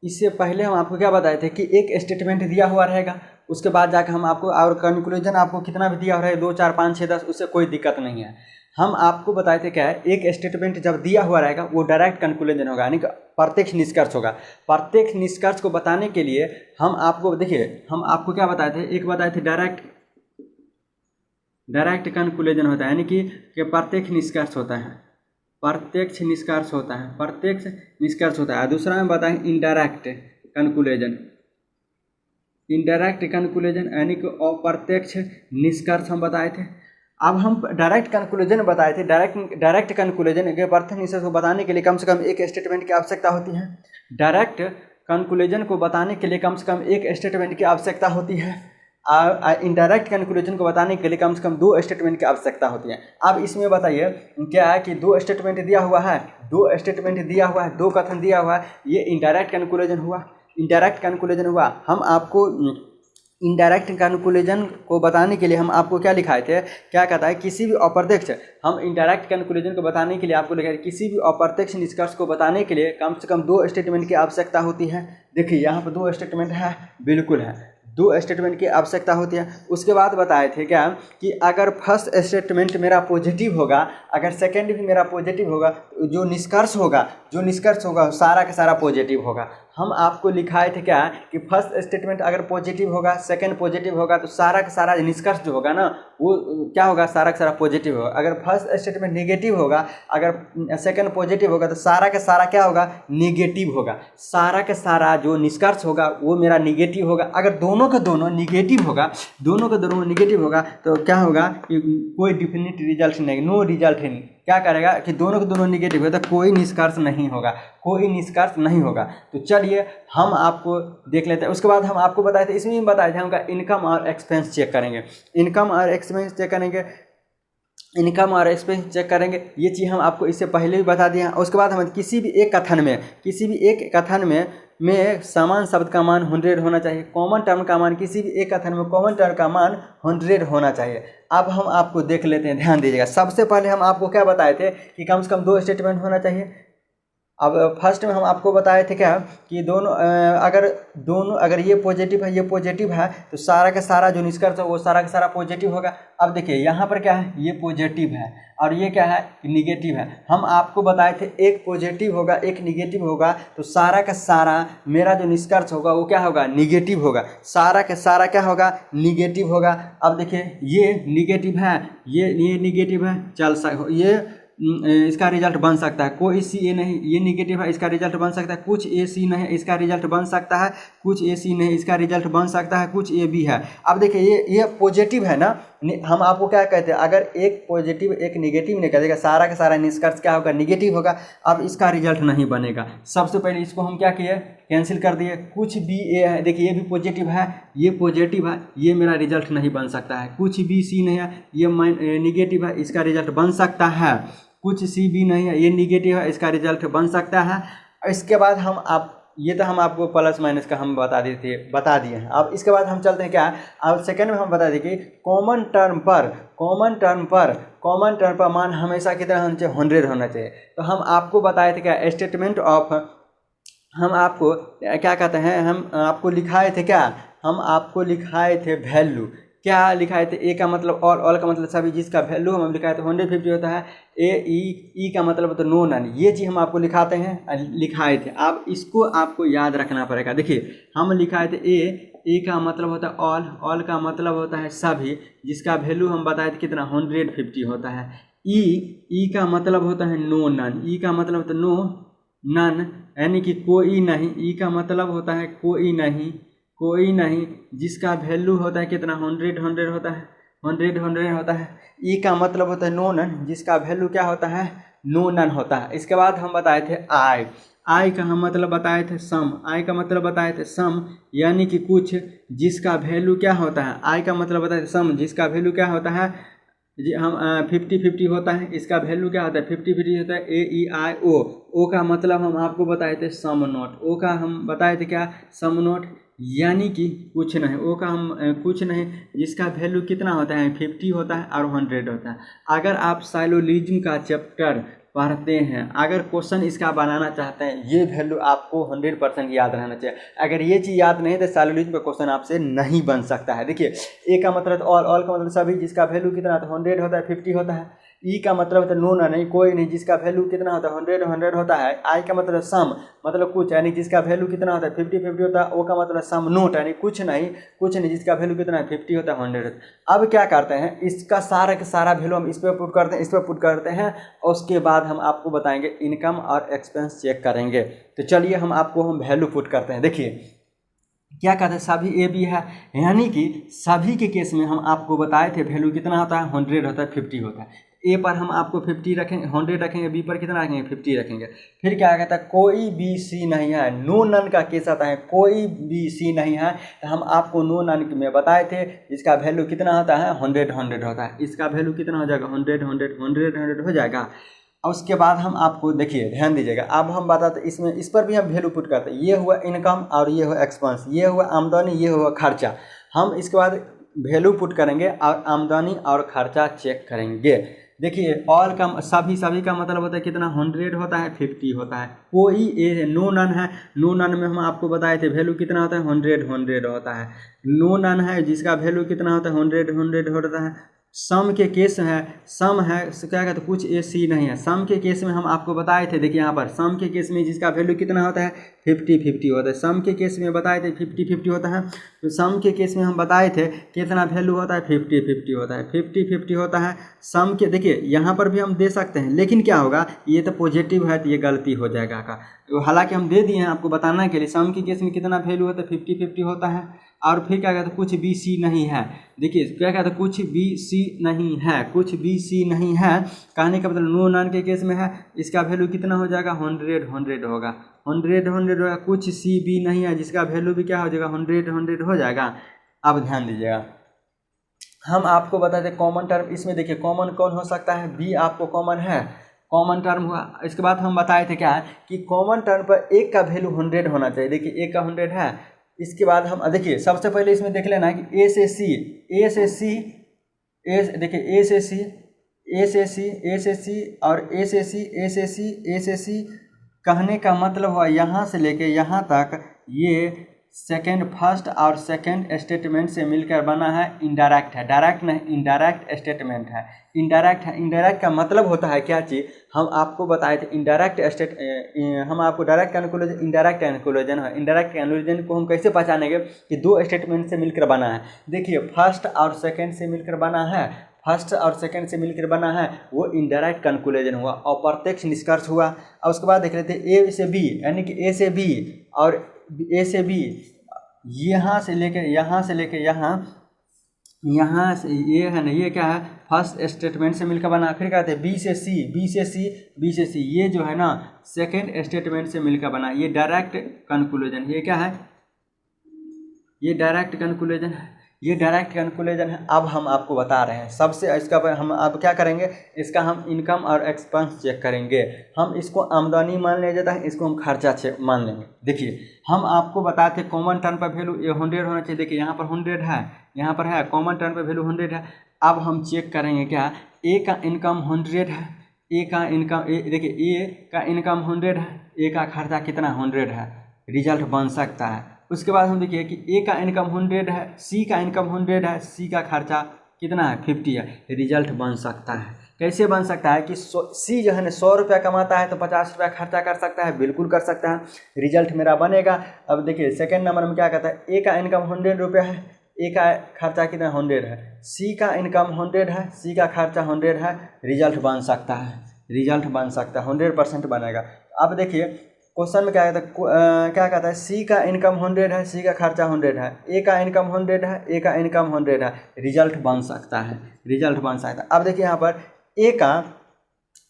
इससे पहले हम आपको क्या बताए थे कि एक स्टेटमेंट दिया हुआ रहेगा, उसके बाद जाकर हम आपको और कंक्लूजन आपको कितना भी दिया हो रहा है, 2 4 5 6 10, उससे कोई दिक्कत नहीं है। हम आपको बताए थे क्या है, एक स्टेटमेंट जब दिया हुआ रहेगा वो डायरेक्ट कंक्लूजन होगा, यानी कि प्रत्यक्ष निष्कर्ष होगा। प्रत्यक्ष निष्कर्ष को बताने के लिए हम आपको, देखिए हम आपको क्या बताए थे, एक बताए थे डायरेक्ट कंक्लूजन होता है, यानी कि प्रत्यक्ष निष्कर्ष होता है, प्रत्यक्ष निष्कर्ष होता है। दूसरा में बताएं इनडायरेक्ट कंक्लूजन, यानी कि अप्रत्यक्ष निष्कर्ष हम बताए थे। अब हम डायरेक्ट कंक्लूजन बताए थे। डायरेक्ट कंक्लूजन के प्रत्यक्ष निष्कर्ष को बताने के लिए कम से कम एक स्टेटमेंट की आवश्यकता होती है। डायरेक्ट कंक्लूजन को बताने के लिए कम से कम एक स्टेटमेंट की आवश्यकता होती है। इनडायरेक्ट कंक्लूजन को बताने के लिए कम से कम 2 स्टेटमेंट की आवश्यकता होती है। अब इसमें बताइए क्या है कि 2 स्टेटमेंट दिया हुआ है, 2 कथन दिया हुआ है, ये इनडायरेक्ट कंक्लूजन हुआ। हम आपको इनडायरेक्ट कंक्लूजन को बताने के लिए हम आपको क्या लिखाए थे, क्या कहता है, किसी भी अप्रत्यक्ष, हम इनडायरेक्ट कंक्लूजन को बताने के लिए आपको लिखा है, किसी भी अप्रत्यक्ष निष्कर्ष को बताने के लिए कम से कम 2 स्टेटमेंट की आवश्यकता होती है। देखिए यहाँ पर 2 स्टेटमेंट है, बिल्कुल है, दो स्टेटमेंट की आवश्यकता होती है। उसके बाद बताए थे क्या कि अगर फर्स्ट स्टेटमेंट मेरा पॉजिटिव होगा, अगर सेकंड भी मेरा पॉजिटिव होगा, तो जो निष्कर्ष होगा सारा का सारा पॉजिटिव होगा। हम आपको लिखाए थे क्या कि फर्स्ट स्टेटमेंट अगर पॉजिटिव होगा, सेकंड पॉजिटिव होगा, तो सारा का सारा निष्कर्ष जो होगा ना वो क्या होगा, सारा का सारा पॉजिटिव होगा। अगर फर्स्ट स्टेटमेंट नेगेटिव होगा, अगर सेकंड पॉजिटिव होगा, तो सारा का सारा क्या होगा, नेगेटिव होगा। सारा का सारा जो निष्कर्ष होगा वो मेरा नेगेटिव होगा। अगर दोनों का दोनों नेगेटिव होगा, तो क्या होगा कि कोई डिफिनिट रिजल्ट नहीं, नो रिजल्ट है। क्या करेगा कि दोनों के दोनों निगेटिव है तो कोई निष्कर्ष नहीं होगा। तो चलिए हम आपको देख लेते हैं। उसके बाद हम आपको बताए थे, इसमें भी बताए थे हम इनकम और एक्सपेंस चेक करेंगे। इनकम और एक्सपेंस चेक करेंगे, ये चीज़ हम आपको इससे पहले भी बता दिए हैं। उसके बाद हम किसी भी एक कथन में समान शब्द का मान 100 होना चाहिए। कॉमन टर्म का मान, किसी भी एक कथन में कॉमन टर्म का मान 100 होना चाहिए। अब हम आपको देख लेते हैं, ध्यान दीजिएगा। सबसे पहले हम आपको क्या बताए थे कि कम से कम 2 स्टेटमेंट होना चाहिए। अब फर्स्ट में हम आपको बताए थे क्या कि अगर ये पॉजिटिव है तो सारा का सारा जो निष्कर्ष है वो सारा का सारा पॉजिटिव होगा। अब देखिए यहाँ पर क्या है, ये पॉजिटिव है और ये क्या है, निगेटिव है। हम आपको बताए थे एक पॉजिटिव होगा एक निगेटिव होगा, तो सारा का सारा मेरा जो निष्कर्ष होगा वो क्या होगा, निगेटिव होगा। सारा का सारा क्या होगा, निगेटिव होगा। अब देखिए ये निगेटिव है, ये निगेटिव है, इसका रिजल्ट बन सकता है कोई सी ए नहीं। ये निगेटिव है, इसका रिजल्ट बन सकता है कुछ ए सी नहीं, इसका रिजल्ट बन सकता है कुछ ए सी नहीं, इसका रिजल्ट बन सकता है कुछ ए बी है। अब देखिए ये पॉजिटिव है ना, हम आपको क्या कहते हैं, अगर एक पॉजिटिव एक निगेटिव निकलेगा, सारा का सारा निष्कर्ष क्या होगा, निगेटिव होगा। अब इसका रिजल्ट नहीं बनेगा। सबसे पहले इसको हम क्या किए, कैंसिल कर दिए। कुछ बी ए है, देखिए ये भी पॉजिटिव है, ये पॉजिटिव है, ये मेरा रिजल्ट नहीं बन सकता है। कुछ बी सी नहीं है, ये निगेटिव है, इसका रिजल्ट बन सकता है। कुछ सी भी नहीं है, ये निगेटिव है, इसका रिजल्ट बन सकता है। इसके बाद ये तो हम आपको प्लस माइनस का हम बता दिए हैं। अब इसके बाद हम चलते हैं क्या, अब सेकंड में हम बता दें कि कॉमन टर्म पर मान हमेशा कितना होना चाहिए, 100 होना चाहिए। तो हम आपको बताए थे क्या, स्टेटमेंट ऑफ, हम आपको क्या कहते हैं, हम आपको लिखाए थे वैल्यू। क्या लिखाए थे, ए का मतलब ऑल का मतलब सभी, जिसका वैल्यू हम लिखाए थे 150 होता है। ई का मतलब तो नो नन, ये चीज़ हम आपको लिखाए थे। अब इसको आपको याद रखना पड़ेगा। देखिए हम लिखाए थे ए का मतलब होता है ऑल का मतलब होता है सभी, जिसका वैल्यू हम बताए थे कितना, 150 होता है। ई का मतलब होता है नो नन, ई का मतलब होता है नो नन यानी कि कोई नहीं। ई का मतलब होता है कोई नहीं, जिसका वैल्यू होता है कितना, 100 होता है, 100 होता है। ई का मतलब होता है नो नन, जिसका वैल्यू क्या होता है, नो नन होता है। इसके बाद हम बताए थे आई का हम मतलब बताए थे सम, यानी कि कुछ, जिसका वैल्यू क्या होता है, आई का मतलब बताए थे सम, जिसका वैल्यू क्या होता है, जी हम 50-50 होता है, इसका वैल्यू क्या होता है, 50-50 होता है। ओ का मतलब हम आपको बताए थे सम नोट, ओ का हम बताए थे क्या, सम नोट, यानी कि कुछ नहीं। ओ का हम कुछ नहीं, जिसका वैल्यू कितना होता है, 50 होता है और 100 होता है। अगर आप साइलोलिज्म का चैप्टर पढ़ते हैं, अगर क्वेश्चन इसका बनाना चाहते हैं, ये वैल्यू आपको 100% याद रहना चाहिए। अगर ये चीज़ याद नहीं तो साइलोलिज्म का क्वेश्चन आपसे नहीं बन सकता है। देखिए ए का मतलब ऑल का मतलब सभी, जिसका वैल्यू कितना होता है, 100 होता है, 50 होता है। ई का मतलब होता है नो नहीं, कोई नहीं, जिसका वैल्यू कितना होता है, 100 होता है। आई का मतलब सम, मतलब कुछ, यानी जिसका वैल्यू कितना होता है, 50-50 होता है। ओ का मतलब सम नोट, यानी कुछ नहीं, जिसका वैल्यू कितना है, 50 होता है, 100 होता है। अब क्या करते हैं, इसका सारा का सारा वैल्यू हम इस पर पुट करते हैं, और उसके बाद हम आपको बताएंगे इनकम और एक्सपेंस चेक करेंगे। तो चलिए हम वैल्यू पुट करते हैं। देखिए क्या कहते हैं, सभी ए बी है, यानी कि सभी के केस में हम आपको बताए थे वैल्यू कितना होता है, 100 होता है, 50 होता है। ए पर हम आपको 50 रखेंगे, 100 रखेंगे, बी पर कितना रखेंगे, 50 रखेंगे। फिर क्या कहता है, कोई बी सी नहीं है, नो नन का केस आता है, कोई बी सी नहीं है। तो हम आपको नो नन में बताए थे, इसका वैल्यू कितना होता है, 100 होता है। इसका वैल्यू कितना हो जाएगा, 100 हो जाएगा। और उसके बाद हम आपको, देखिए ध्यान दीजिएगा, अब हम बताते इसमें, इस पर भी हम वैल्यू पुट करते हैं। ये हुआ इनकम और ये हुआ एक्सपेंस, ये हुआ आमदनी, ये हुआ खर्चा। हम इसके बाद वैल्यू पुट करेंगे और आमदनी और खर्चा चेक करेंगे। देखिए ऑल का सभी का मतलब होता है कितना, 100 होता है, 50 होता है। कोई ए नो नन है, नो नन में हम आपको बताए थे वैल्यू कितना होता है, 100 होता है। नो नन है जिसका वैल्यू कितना होता है, 100 होता है। सम के केस है, सम है क्या कहते हैं, कुछ ए सी नहीं है। सम के केस में हम आपको बताए थे, देखिए यहाँ पर सम के केस में जिसका वैल्यू कितना होता है, 50-50 होता है। सम के केस में बताए थे 50-50 होता है। तो सम के केस में हम बताए थे कितना वैल्यू होता है, 50-50 होता है, 50-50 होता है। सम के देखिए यहाँ पर भी हम दे सकते हैं, लेकिन क्या होगा, ये तो पॉजिटिव है तो ये गलती हो जाएगा का। तो हालांकि हम दे दिए हैं आपको बताने के लिए, सम के केस में कितना वैल्यू होता है, 50-50 होता है। और फिर क्या कहते हैं, कुछ बी सी नहीं है। देखिए क्या कहते हैं, कुछ बी सी नहीं है, कुछ बी सी नहीं है कहने का मतलब नो नन के केस में है, इसका वैल्यू कितना हो जाएगा, 100 होगा, 100 होगा। कुछ सी बी नहीं है जिसका वैल्यू भी क्या हो जाएगा, 100 हो जाएगा। अब ध्यान दीजिएगा, हम आपको बता दें कॉमन टर्म इसमें, देखिए कॉमन कौन हो सकता है, बी आपको कॉमन है, कॉमन टर्म हुआ। इसके बाद हम बताए थे क्या कि कॉमन टर्म पर एक का वैल्यू 100 होना चाहिए। देखिए एक का 100 है। इसके बाद हम देखिए सबसे पहले इसमें देख लेना है कि ए से सी, ए से सी, ए देखिए ए से सी, ए से सी, ए से सी और ए से सी, ए से सी, ए से सी कहने का मतलब हुआ यहाँ से लेके यहाँ तक ये सेकेंड फर्स्ट और सेकेंड स्टेटमेंट से मिलकर बना है। इनडायरेक्ट है, डायरेक्ट नहीं, इनडायरेक्ट स्टेटमेंट है। इनडायरेक्ट है, इनडायरेक्ट का मतलब होता है क्या चीज़, हम आपको बताए थे इनडायरेक्ट हम आपको डायरेक्ट कन्क्लूजन, इनडायरेक्ट कन्क्लूजन है। इनडायरेक्ट कन्क्लूजन को हम कैसे पहचानेंगे कि दो स्टेटमेंट से मिलकर बना है। देखिए फर्स्ट और सेकेंड से मिलकर बना है, फर्स्ट और सेकंड से मिलकर बना है, वो इनडायरेक्ट कंक्लूजन हुआ, अप्रत्यक्ष निष्कर्ष हुआ। और उसके बाद देख लेते हैं ए से बी, यानी कि ए से बी और ए से बी, यहाँ से लेकर यहाँ से लेकर यहाँ से ये है ना, ये क्या है, फर्स्ट स्टेटमेंट से मिलकर बना। फिर कहते हैं बी से सी, बी से सी, बी से सी, ये जो है ना सेकेंड स्टेटमेंट से मिलकर बना, ये डायरेक्ट कंक्लूजन। ये क्या है, ये डायरेक्ट कंक्लूजन है, ये डायरेक्ट कंक्लूजन है। अब हम आपको बता रहे हैं सबसे इसका पर हम अब क्या करेंगे, इसका हम इनकम और एक्सपेंस चेक करेंगे। हम इसको आमदनी मान लिया जाता है, इसको हम खर्चा चेक मान लेंगे। देखिए हम आपको बताते कॉमन टर्म पर वैल्यू ये 100 होना चाहिए। देखिए यहाँ पर 100 है, यहाँ पर है, कॉमन टर्म पर वैल्यू 100 है। अब हम चेक करेंगे क्या, ए का इनकम 100 है, ए का इनकम देखिए ए का इनकम 100 है, ए का खर्चा कितना 100 है, रिजल्ट बन सकता है। उसके बाद हम देखिए कि ए का इनकम 100 है, सी का इनकम 100 है, सी का खर्चा कितना है 50 है, रिजल्ट बन सकता है। कैसे बन सकता है कि सी जो है ना 100 रुपया कमाता है तो 50 रुपया खर्चा कर सकता है, बिल्कुल कर सकता है, रिजल्ट मेरा बनेगा। अब देखिए सेकेंड नंबर में क्या कहता है, ए का इनकम 100 रुपया है, ए का खर्चा कितना 100 है, सी का इनकम 100 है, सी का खर्चा 100 है, रिजल्ट बन सकता है, रिजल्ट बन सकता है, 100% बनेगा। अब देखिए क्वेश्चन में क्या कहता है, क्या कहता है, सी का इनकम 100 है, सी का खर्चा 100 है, ए का इनकम 100 है, ए का इनकम 100 है, रिजल्ट बन सकता है, रिजल्ट बन सकता है। अब देखिए यहाँ पर ए का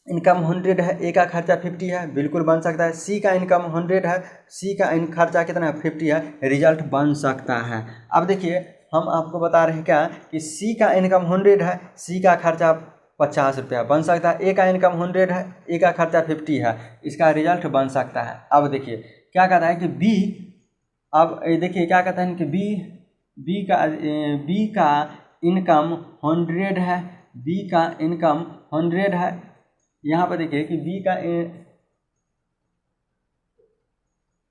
इनकम 100 है, ए का खर्चा 50 है, बिल्कुल बन सकता है। सी का इनकम 100 है, सी का खर्चा कितना है 50 है, रिजल्ट बन सकता है। अब देखिए हम आपको बता रहे हैं क्या कि सी का इनकम 100 है, सी का खर्चा 50 रुपया, बन सकता है। ए का इनकम 100 है, ए का खर्चा 50 है, इसका रिजल्ट बन सकता है। अब देखिए क्या कहता है कि बी, अब देखिए क्या कहता है कि बी का इनकम 100 है, बी का इनकम 100 है। यहाँ पर देखिए कि बी का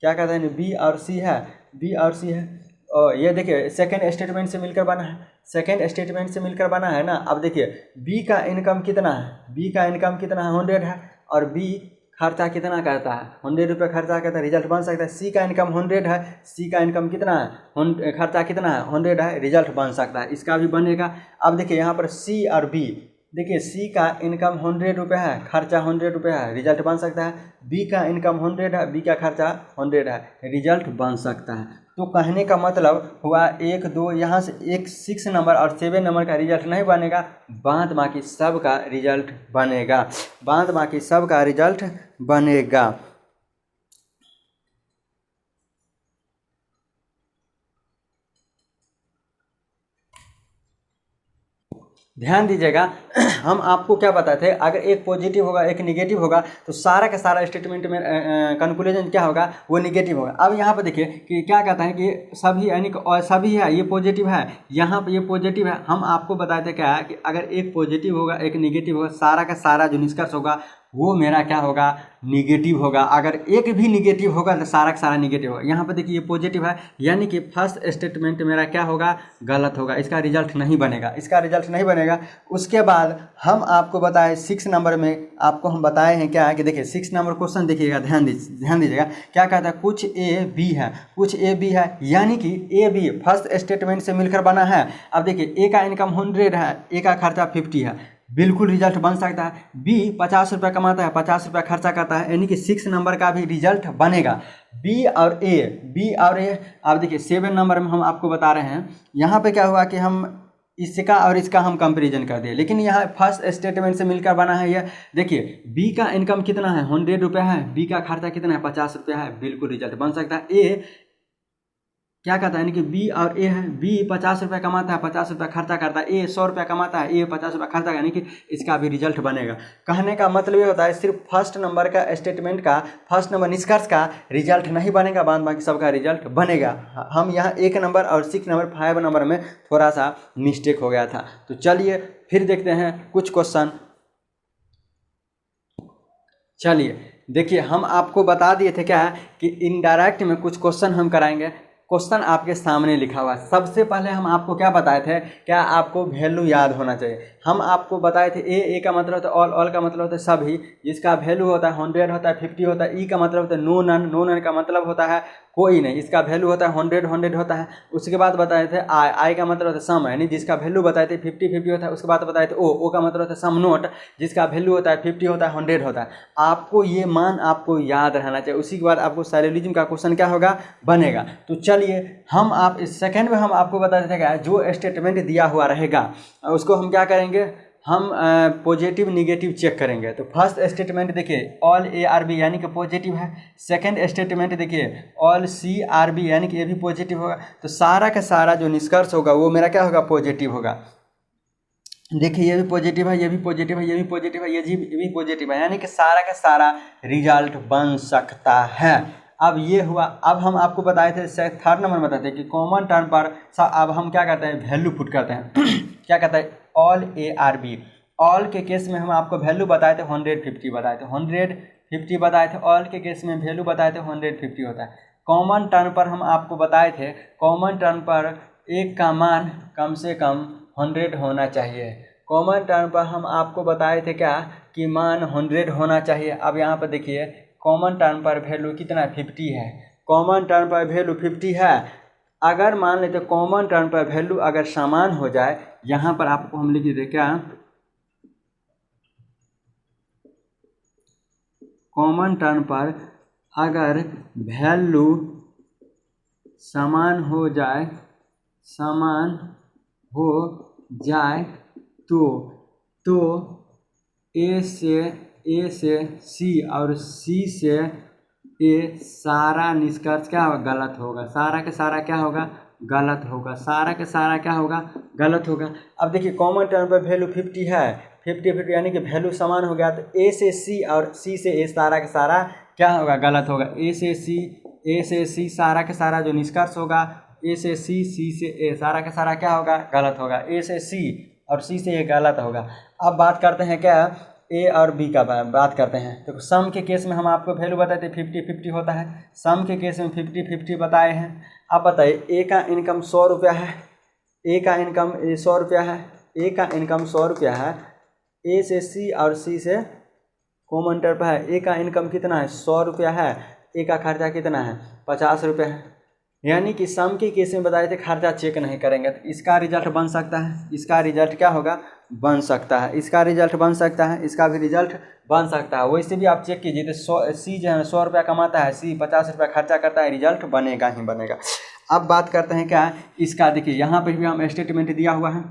क्या कहते हैं, बी और सी है, बी और सी है, और ये देखिए सेकेंड स्टेटमेंट से मिलकर बना है, सेकेंड स्टेटमेंट से मिलकर बना है ना। अब देखिए बी का इनकम कितना है, बी का इनकम कितना है 100 है, और बी खर्चा कितना करता है 100 रुपये खर्चा करता है, रिजल्ट बन सकता है। सी का इनकम 100 है, सी का इनकम कितना है, खर्चा कितना है 100 है, रिजल्ट बन सकता है, इसका भी बनेगा। अब देखिए यहाँ पर सी और बी, देखिए सी का इनकम 100 रुपये है, खर्चा 100 रुपये है, रिजल्ट बन सकता है। बी का इनकम 100 है, बी का खर्चा 100 है, रिजल्ट बन सकता है। तो कहने का मतलब हुआ 1 2 यहाँ से 6 नंबर और 7 नंबर का रिजल्ट नहीं बनेगा, बाद बाकी सब का रिजल्ट बनेगा, बाद बाकी सब का रिजल्ट बनेगा। ध्यान दीजिएगा हम आपको क्या बताते हैं, अगर एक पॉजिटिव होगा एक निगेटिव होगा तो सारा का सारा स्टेटमेंट में कंक्लूजन क्या होगा, वो निगेटिव होगा। अब यहाँ पर देखिए कि क्या कहता है कि सभी यानी कि और सभी है, ये पॉजिटिव है, यहाँ पर ये पॉजिटिव है। हम आपको बताते हैं क्या है कि अगर एक पॉजिटिव होगा एक निगेटिव होगा, सारा का सारा जो निष्कर्ष होगा वो मेरा क्या होगा, निगेटिव होगा। अगर एक भी निगेटिव होगा तो सारा का सारा निगेटिव होगा। यहाँ पर देखिए ये पॉजिटिव है, यानी कि फर्स्ट स्टेटमेंट मेरा क्या होगा, गलत होगा, इसका रिजल्ट नहीं बनेगा, इसका रिजल्ट नहीं बनेगा। उसके बाद हम आपको बताए 6 नंबर में आपको हम बताए हैं क्या है कि देखिए 6 नंबर क्वेश्चन देखिएगा, ध्यान दीजिएगा क्या कहता है, कुछ ए बी है, कुछ ए बी है, यानी कि ए बी फर्स्ट स्टेटमेंट से मिलकर बना है। अब देखिए ए का इनकम 100 है, ए का खर्चा 50 है, बिल्कुल रिजल्ट बन सकता है। बी 50 रुपये कमाता है, 50 रुपये खर्चा करता है, यानी कि 6 नंबर का भी रिजल्ट बनेगा। बी और ए अब देखिए 7 नंबर में हम आपको बता रहे हैं, यहाँ पे क्या हुआ कि हम इसका और इसका हम कंपैरिजन कर दिए, लेकिन यहाँ फर्स्ट स्टेटमेंट से मिलकर बना है। यह देखिए बी का इनकम कितना है, 100 रुपये है, बी का खर्चा कितना है, 50 रुपये है, बिल्कुल रिजल्ट बन सकता है। ए क्या कहता है, यानी कि बी और ए है, बी 50 रुपये कमाता है, 50 रुपये खर्चा करता है, ए 100 रुपये कमाता है, ए 50 रुपये खर्चा, यानी कि इसका भी रिजल्ट बनेगा। कहने का मतलब ये होता है सिर्फ फर्स्ट नंबर का स्टेटमेंट का, फर्स्ट नंबर निष्कर्ष का रिजल्ट नहीं बनेगा, बाद बाकी सबका रिजल्ट बनेगा। हम यहाँ 1 नंबर और 6 नंबर 5 नंबर में थोड़ा सा मिस्टेक हो गया था। तो चलिए फिर देखते हैं कुछ क्वेश्चन। चलिए देखिए हम आपको बता दिए थे क्या कि इनडायरेक्ट में कुछ क्वेश्चन हम कराएंगे। क्वेश्चन आपके सामने लिखा हुआ है। सबसे पहले हम आपको क्या बताए थे, क्या आपको वैल्यू याद होना चाहिए। हम आपको बताए थे ए का मतलब होता है ऑल, ऑल का मतलब होता है सभी, जिसका वैल्यू होता है 100 होता है, 50 होता है। ई का मतलब होता है नो नन, नो नन का मतलब होता है कोई नहीं, इसका वैल्यू होता है 100 100 होता है। उसके बाद बताए थे आई का मतलब होता है सम, यानी जिसका वैल्यू बताए थे 50 50 होता है। उसके बाद बताए थे ओ का मतलब होता है सम नोट, जिसका वैल्यू होता है 50 होता है 100 होता है। आपको ये मान आपको याद रहना चाहिए। उसी के बाद आपको सैलरिज्म का क्वेश्चन क्या होगा, बनेगा। तो चलिए हम आप इस सेकंड में हम आपको बता देते हैं जो स्टेटमेंट दिया हुआ रहेगा उसको हम क्या करेंगे, हम पॉजिटिव निगेटिव चेक करेंगे। तो फर्स्ट स्टेटमेंट देखिए ऑल ए आर बी यानी कि पॉजिटिव है। सेकंड स्टेटमेंट देखिए ऑल सी आर बी यानी कि ये भी पॉजिटिव होगा। तो सारा का सारा जो निष्कर्ष होगा वो मेरा क्या होगा, पॉजिटिव होगा। देखिए ये भी पॉजिटिव है, ये भी पॉजिटिव है, ये भी पॉजिटिव है, ये भी पॉजिटिव है, यानी कि सारा का सारा रिजल्ट बन सकता है। अब ये हुआ। अब हम आपको बताए थे थर्ड नंबर बताते हैं कि कॉमन टर्म पर अब हम क्या करते हैं, वैल्यू पुट करते हैं क्या कहता है all A are B. All के केस में हम आपको वैल्यू बताए थे 150 बताए थे, 150 बताए थे। ऑल के केस में वैल्यू बताए थे 150 होता है। कॉमन टर्म पर हम आपको बताए थे, कॉमन टर्म पर एक का मान कम से कम 100 होना चाहिए। कॉमन टर्म पर हम आपको बताए थे क्या कि मान 100 होना चाहिए। अब यहाँ पर देखिए कॉमन टर्म पर वैल्यू कितना 50 है, कॉमन टर्म पर वैल्यू 50 है। अगर मान लेते कॉमन टर्म पर वैल्यू अगर समान हो जाए, यहाँ पर आपको हम लिख देते क्या, कॉमन टर्म पर अगर वैल्यू समान हो जाए, समान हो जाए तो ए से सी और सी से ए सारा निष्कर्ष क्या होगा, गलत होगा। सारा के सारा क्या होगा, गलत होगा। सारा के सारा क्या होगा, गलत होगा। अब देखिए कॉमन टर्म पर वैल्यू 50 है, 50 यानी कि वैल्यू समान हो गया। तो ए से सी और सी से ए सारा के सारा क्या होगा, गलत होगा। ए से सी सारा के सारा जो निष्कर्ष होगा, ए से सी, सी से ए सारा का सारा क्या होगा, गलत होगा। ए से सी और सी से ए गलत होगा। अब बात करते हैं क्या, ए और बी का बात करते हैं। तो सम के केस में हम आपको वैल्यू बताए थे 50-50 होता है। सम के केस में 50-50 बताए हैं। अब बताइए ए का इनकम 100 रुपया है, ए का इनकम 100 रुपया है, ए का इनकम 100 रुपया है। ए से सी और सी से कॉमन टर्म है, ए का इनकम कितना है 100 रुपया है, ए का खर्चा कितना है 50 रुपये है। यानी कि सम के केस में बताए थे खर्चा चेक नहीं करेंगे तो इसका रिजल्ट बन सकता है, इसका रिजल्ट क्या होगा, बन सकता है, इसका रिजल्ट बन सकता है, इसका भी रिजल्ट बन सकता है। वैसे भी आप चेक कीजिए तो सी जो है 100 रुपया कमाता है, सी 50 रुपया खर्चा करता है, रिजल्ट बनेगा ही बनेगा। अब बात करते हैं क्या इसका, देखिए यहाँ पर भी हम स्टेटमेंट दिया हुआ है।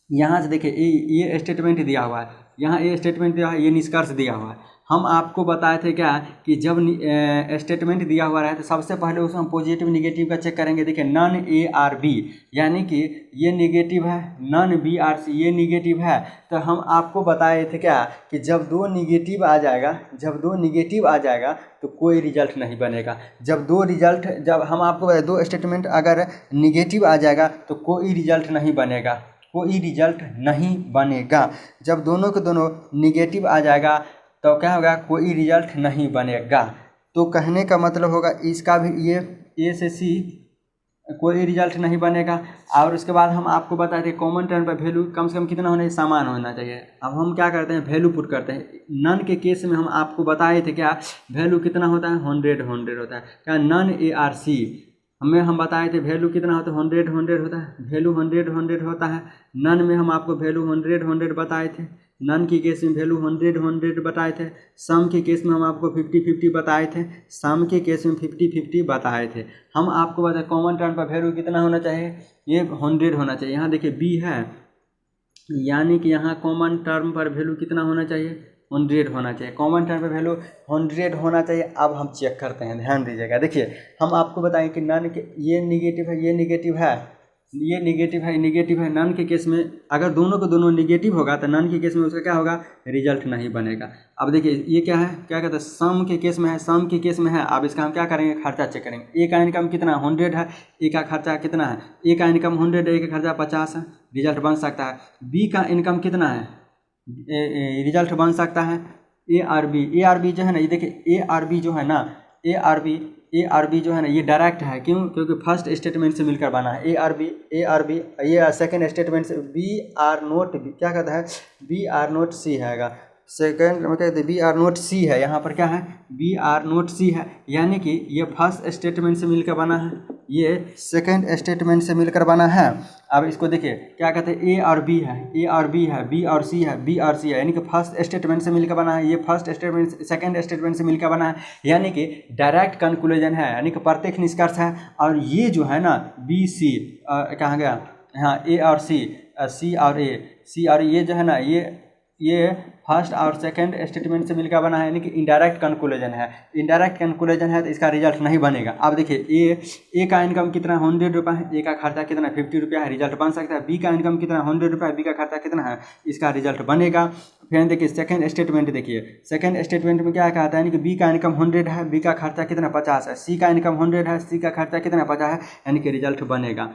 यहाँ से देखिए ये स्टेटमेंट दिया हुआ है, यहाँ ये स्टेटमेंट दिया हुआ है, ये निष्कर्ष दिया हुआ है। हम आपको बताए थे क्या कि जब स्टेटमेंट दिया हुआ रहे तो सबसे पहले उसमें हम पॉजिटिव निगेटिव का चेक करेंगे। देखिए नन ए आर बी यानी कि ये निगेटिव है, नन बी आर सी ये निगेटिव है। तो हम आपको बताए थे क्या कि जब दो निगेटिव आ जाएगा तो कोई रिजल्ट नहीं बनेगा। जब हम आपको बताए दो स्टेटमेंट अगर निगेटिव आ जाएगा तो कोई रिजल्ट नहीं बनेगा। जब दोनों के दोनों निगेटिव आ जाएगा तो क्या होगा, कोई रिजल्ट नहीं बनेगा। तो कहने का मतलब होगा इसका भी ये ए से सी कोई रिजल्ट नहीं बनेगा। और उसके बाद हम आपको बताए थे कॉमन टर्म पर वैल्यू कम से कम कितना होना चाहिए, समान होना चाहिए। अब हम क्या करते हैं, वैल्यू पुट करते हैं। नन के केस में हम आपको बताए थे क्या वैल्यू कितना होता है, 100 होता है। क्या नन ए आर सी हम बताए थे वैल्यू कितना होता है, 100 होता है। वैल्यू 100 होता है। नन में हम आपको वैल्यू 100 बताए थे। नन के केस में वैल्यू 100 बताए थे। सम के केस में हम आपको 50-50 बताए थे। सम के केस में 50-50 बताए थे। हम आपको बताए कॉमन टर्म पर वैल्यू कितना होना चाहिए, ये 100 होना चाहिए। यहाँ देखिए बी है, यानी कि यहाँ कॉमन टर्म पर वैल्यू कितना होना चाहिए, 100 होना चाहिए। कॉमन टर्म पर वैल्यू 100 होना चाहिए। अब हम चेक करते हैं, ध्यान दीजिएगा। देखिए हम आपको बताएं कि नन के ये निगेटिव है, ये निगेटिव है, ये निगेटिव है। नन के केस में अगर दोनों को दोनों निगेटिव होगा तो नन के केस में उसका क्या होगा, रिजल्ट नहीं बनेगा। अब देखिए ये क्या है, क्या कहते हैं, सम के केस में है। सम के केस में है, अब इसका हम क्या करेंगे, खर्चा चेक करेंगे। ए का इनकम कितना 100 है, ए का खर्चा कितना है, ए का इनकम 100 है, ए का खर्चा 50 है, रिजल्ट बन सकता है। बी का इनकम कितना है, रिजल्ट बन सकता है। ए आर बी जो है ना, ये देखिए ए आर बी जो है ना, ए आर बी जो है ना ये डायरेक्ट है। क्यों, क्योंकि फर्स्ट स्टेटमेंट से मिलकर बना है। ए आर बी ये सेकंड स्टेटमेंट से बी आर नोट क्या कहता है, बी आर नोट सी हैगा। सेकंड में कहते हैं बी आर नोट सी है, यहाँ पर क्या है, बी आर नोट सी है। यानी कि ये फर्स्ट स्टेटमेंट से मिलकर बना है, ये सेकंड स्टेटमेंट से मिलकर बना है। अब इसको देखिए क्या कहते हैं, ए और बी है, बी और सी है, यानी कि फर्स्ट स्टेटमेंट से मिलकर बना है। ये फर्स्ट स्टेटमेंट सेकंड स्टेटमेंट से मिलकर बना है, यानी कि डायरेक्ट कंक्लूजन है, यानी कि प्रत्यक्ष निष्कर्ष है। और ये जो है ना बी सी कहाँ गया, हाँ ए और सी और ये जो है ना ये फर्स्ट और सेकंड स्टेटमेंट से मिलकर बना है, यानी कि इनडायरेक्ट कंक्लूजन है। तो इसका रिजल्ट नहीं बनेगा। अब देखिए ए का इनकम कितना 100 रुपये है, ए का खर्चा कितना 50 रुपया है, रिजल्ट बन सकता है। बी का इनकम कितना 100 रुपये है, बी का खर्चा कितना है, इसका रिजल्ट बनेगा। फिर देखिए सेकंड स्टेटमेंट, देखिए सेकंड स्टेटमेंट में क्या कहता है, यानी कि बी का इनकम 100 है, बी का खर्चा कितना 50 है, सी का इनकम 100 है, सी का खर्चा कितना 50 है, यानी कि रिजल्ट बनेगा।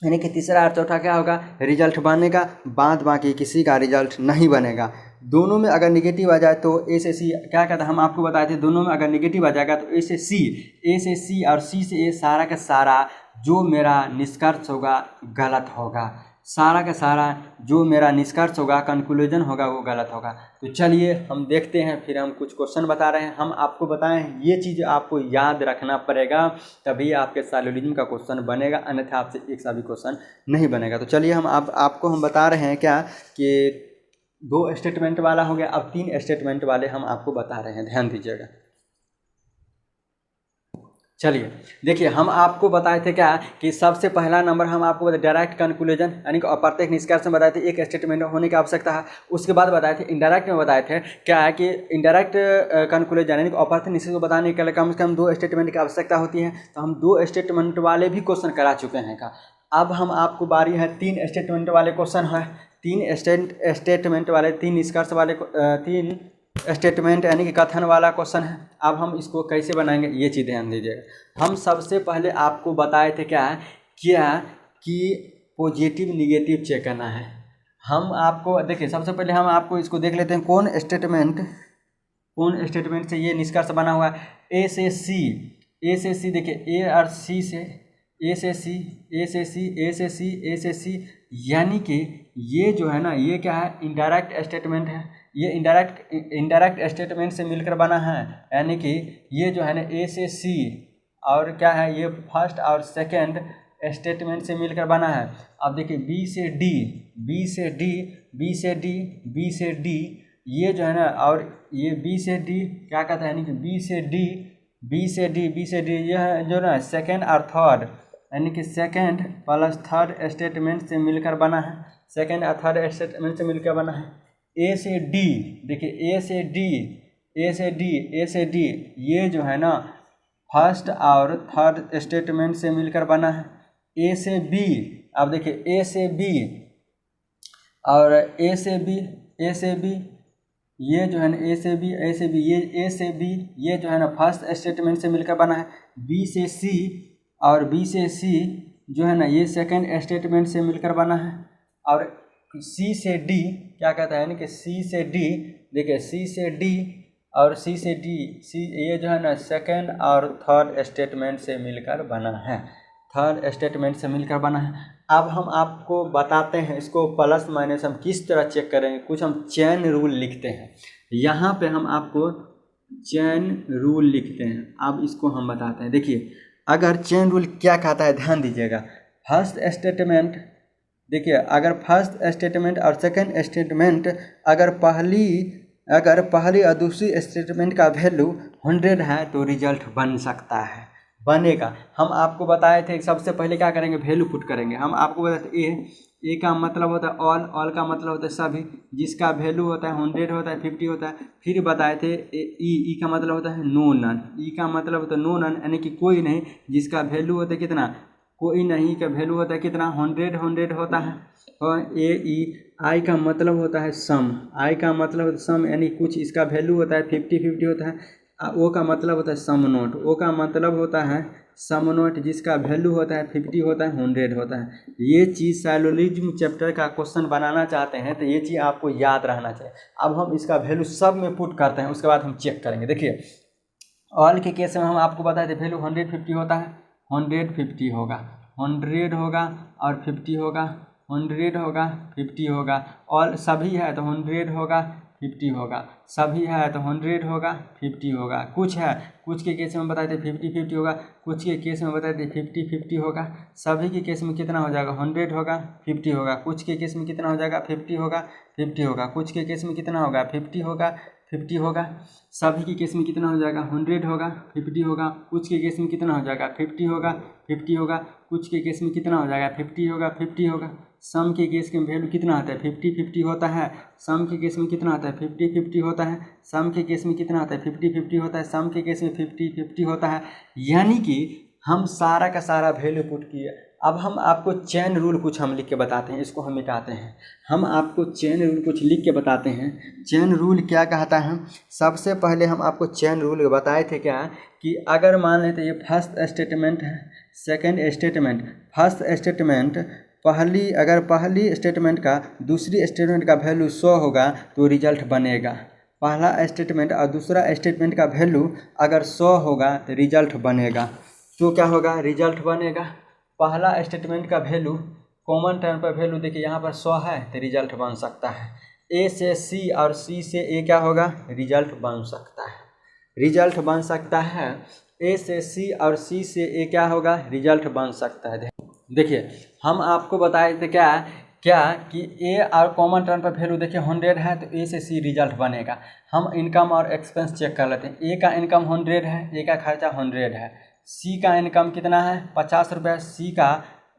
यानी कि तीसरा और चौथा क्या होगा, रिजल्ट बनेगा, बाद बाकी किसी का रिजल्ट नहीं बनेगा। दोनों में अगर निगेटिव आ जाए तो ए से सी क्या कहता है, हम आपको बताए थे दोनों में अगर निगेटिव आ जाएगा तो ए से सी और सी से ए, सारा का सारा जो मेरा निष्कर्ष होगा गलत होगा। सारा का सारा जो मेरा निष्कर्ष होगा, कंक्लूजन होगा, वो गलत होगा। तो चलिए हम देखते हैं, फिर हम कुछ क्वेश्चन बता रहे हैं। हम आपको बताएं ये चीज़ आपको याद रखना पड़ेगा, तभी आपके सॉल्यूशन का क्वेश्चन बनेगा, अन्यथा आपसे एक सा भी क्वेश्चन नहीं बनेगा। तो चलिए हम आपको हम बता रहे हैं क्या कि 2 स्टेटमेंट वाला हो गया, अब 3 स्टेटमेंट वाले हम आपको बता रहे हैं, ध्यान दीजिएगा। चलिए देखिए हम आपको बताए थे क्या कि सबसे पहला नंबर हम आपको बताए डायरेक्ट कंक्लूजन, यानी कि अप्रत्यक्ष निष्कर्ष में बताए थे एक स्टेटमेंट होने की आवश्यकता है। उसके बाद बताए थे इनडायरेक्ट में बताए थे क्या है कि इनडायरेक्ट कंक्लूजन यानी कि अप्रत्यक्ष निष्कर्ष को बताने के लिए कम से कम 2 स्टेटमेंट की आवश्यकता होती है। तो हम 2 स्टेटमेंट वाले भी क्वेश्चन करा चुके हैं का। अब हम आपको बारी है 3 स्टेटमेंट वाले क्वेश्चन है, 3 स्टेटमेंट वाले, 3 निष्कर्ष वाले, 3 स्टेटमेंट यानी कि कथन वाला क्वेश्चन है। अब हम इसको कैसे बनाएंगे ये चीज़ ध्यान दीजिएगा। हम सबसे पहले आपको बताए थे क्या कि पॉजिटिव निगेटिव चेक करना है। हम आपको देखिए सबसे पहले हम आपको इसको देख लेते हैं कौन स्टेटमेंट से ये निष्कर्ष बना हुआ है। ए से सी देखिए ए और सी से ए से सी यानी कि ये जो है ना ये क्या है, इनडायरेक्ट स्टेटमेंट है। ये इनडायरेक्ट स्टेटमेंट से मिलकर बना है, यानी कि ये जो है ना ए से सी और क्या है, ये फर्स्ट और सेकंड स्टेटमेंट से मिलकर बना है। अब देखिए बी से डी ये जो है ना, और ये बी से डी क्या कहता है, यानी कि बी से डी यह जो ना सेकंड और थर्ड, यानी कि सेकंड प्लस थर्ड स्टेटमेंट से मिलकर बना है, सेकंड और थर्ड स्टेटमेंट से मिलकर बना है। ए से डी देखिए ए से डी ए से डी ये जो है ना फर्स्ट और थर्ड स्टेटमेंट से मिलकर बना है। ए से बी, अब देखिए ए से बी और ए से बी ये जो है ना ए से बी ये जो है ना फर्स्ट स्टेटमेंट से मिलकर बना है। बी से सी और बी से सी जो है ना ये सेकंड स्टेटमेंट से मिलकर बना है। और सी से डी क्या कहता है ना कि सी से डी, देखिए सी से डी और सी से डी ये जो है ना सेकंड और थर्ड स्टेटमेंट से मिलकर बना है, थर्ड स्टेटमेंट से मिलकर बना है। अब हम आपको बताते हैं इसको प्लस माइनस हम किस तरह चेक करेंगे। कुछ हम चेन रूल लिखते हैं, यहाँ पे हम आपको चेन रूल लिखते हैं। अब इसको हम बताते हैं। देखिए अगर चेन रूल क्या कहता है ध्यान दीजिएगा। फर्स्ट स्टेटमेंट, देखिए अगर फर्स्ट स्टेटमेंट और सेकंड स्टेटमेंट अगर पहली और दूसरी स्टेटमेंट का वैल्यू 100 है तो रिजल्ट बन सकता है, बनेगा। हम आपको बताए थे सबसे पहले क्या करेंगे, वैल्यू पुट करेंगे। हम आपको बताए थे ए का मतलब होता है ऑल का मतलब होता है सभी, जिसका वैल्यू होता है 100 होता है 50 होता है। फिर बताए थे ई का मतलब होता है नो नन, ई का मतलब होता है नो नन यानी कि कोई नहीं, जिसका वैल्यू होता है कितना, कोई नहीं का वैल्यू होता है कितना 100 होता है। और आई का मतलब होता है सम, आई का मतलब होता है सम यानी कुछ, इसका वैल्यू होता है 50 होता है। ओ का मतलब होता है सम नोट, ओ का मतलब होता है सम नोट, जिसका वैल्यू होता है 50 होता है 100 होता है। ये चीज़ साइलोलिज्म चैप्टर का क्वेश्चन बनाना चाहते हैं तो ये चीज़ आपको याद रहना चाहिए। अब हम इसका वैल्यू सब में पुट करते हैं, उसके बाद हम चेक करेंगे। देखिए ऑल के केस में हम आपको बताए थे वैल्यू 150 होता है, 150 होगा, 100 होगा और 50 होगा, 100 होगा 50 होगा। ऑल सभी है तो 100 होगा 50 होगा, सभी है तो 100 होगा 50 होगा। कुछ है, कुछ के केस में बताए थे 50-50 होगा, कुछ के केस में बताए थे 50-50 होगा। सभी के केस में कितना हो जाएगा 100 होगा 50 होगा। कुछ के केस में कितना हो जाएगा 50 होगा 50 होगा। कुछ के केस में कितना होगा 50 होगा 50 होगा। सभी के केस में कितना हो जाएगा 100 होगा 50 होगा। कुछ के केस में कितना हो जाएगा 50 होगा 50 होगा। कुछ के केस में कितना हो जाएगा 50 होगा 50 होगा। सम के केस में वैल्यू कितना आता है 50-50 होता है। सम के केस में कितना आता है 50-50 होता है। सम के केस में कितना आता है 50-50 होता है। सम के केस में 50-50 होता है। यानी कि हम सारा का सारा वैल्यू पुट किए। अब हम आपको चेन रूल कुछ हम लिख के बताते हैं, इसको हम मिटाते हैं। हम आपको चेन रूल कुछ लिख के बताते हैं। चेन रूल क्या कहता है, सबसे पहले हम आपको चेन रूल बताए थे क्या कि अगर मान लेते ये फर्स्ट स्टेटमेंट है, सेकंड स्टेटमेंट, फर्स्ट स्टेटमेंट पहली स्टेटमेंट का दूसरी स्टेटमेंट का वैल्यू 100 होगा तो रिजल्ट बनेगा। पहला स्टेटमेंट और दूसरा स्टेटमेंट का वैल्यू अगर 100 होगा तो रिजल्ट बनेगा। तो क्या होगा, रिजल्ट बनेगा। पहला स्टेटमेंट का वैल्यू कॉमन टर्म पर वैल्यू देखिए यहाँ पर 100 है तो रिजल्ट बन सकता है। ए से सी और सी से ए क्या होगा, रिजल्ट बन सकता है, रिजल्ट बन सकता है। ए से सी और सी से ए क्या होगा, रिजल्ट बन सकता है। देखिए हम आपको बताए थे क्या कि ए और कॉमन टर्म पर वैल्यू देखिए 100 है तो ए से सी रिजल्ट बनेगा। हम इनकम और एक्सपेंस चेक कर लेते हैं। ए का इनकम 100 है, ए का खर्चा 100 है। सी का इनकम कितना है 50 रुपये, सी का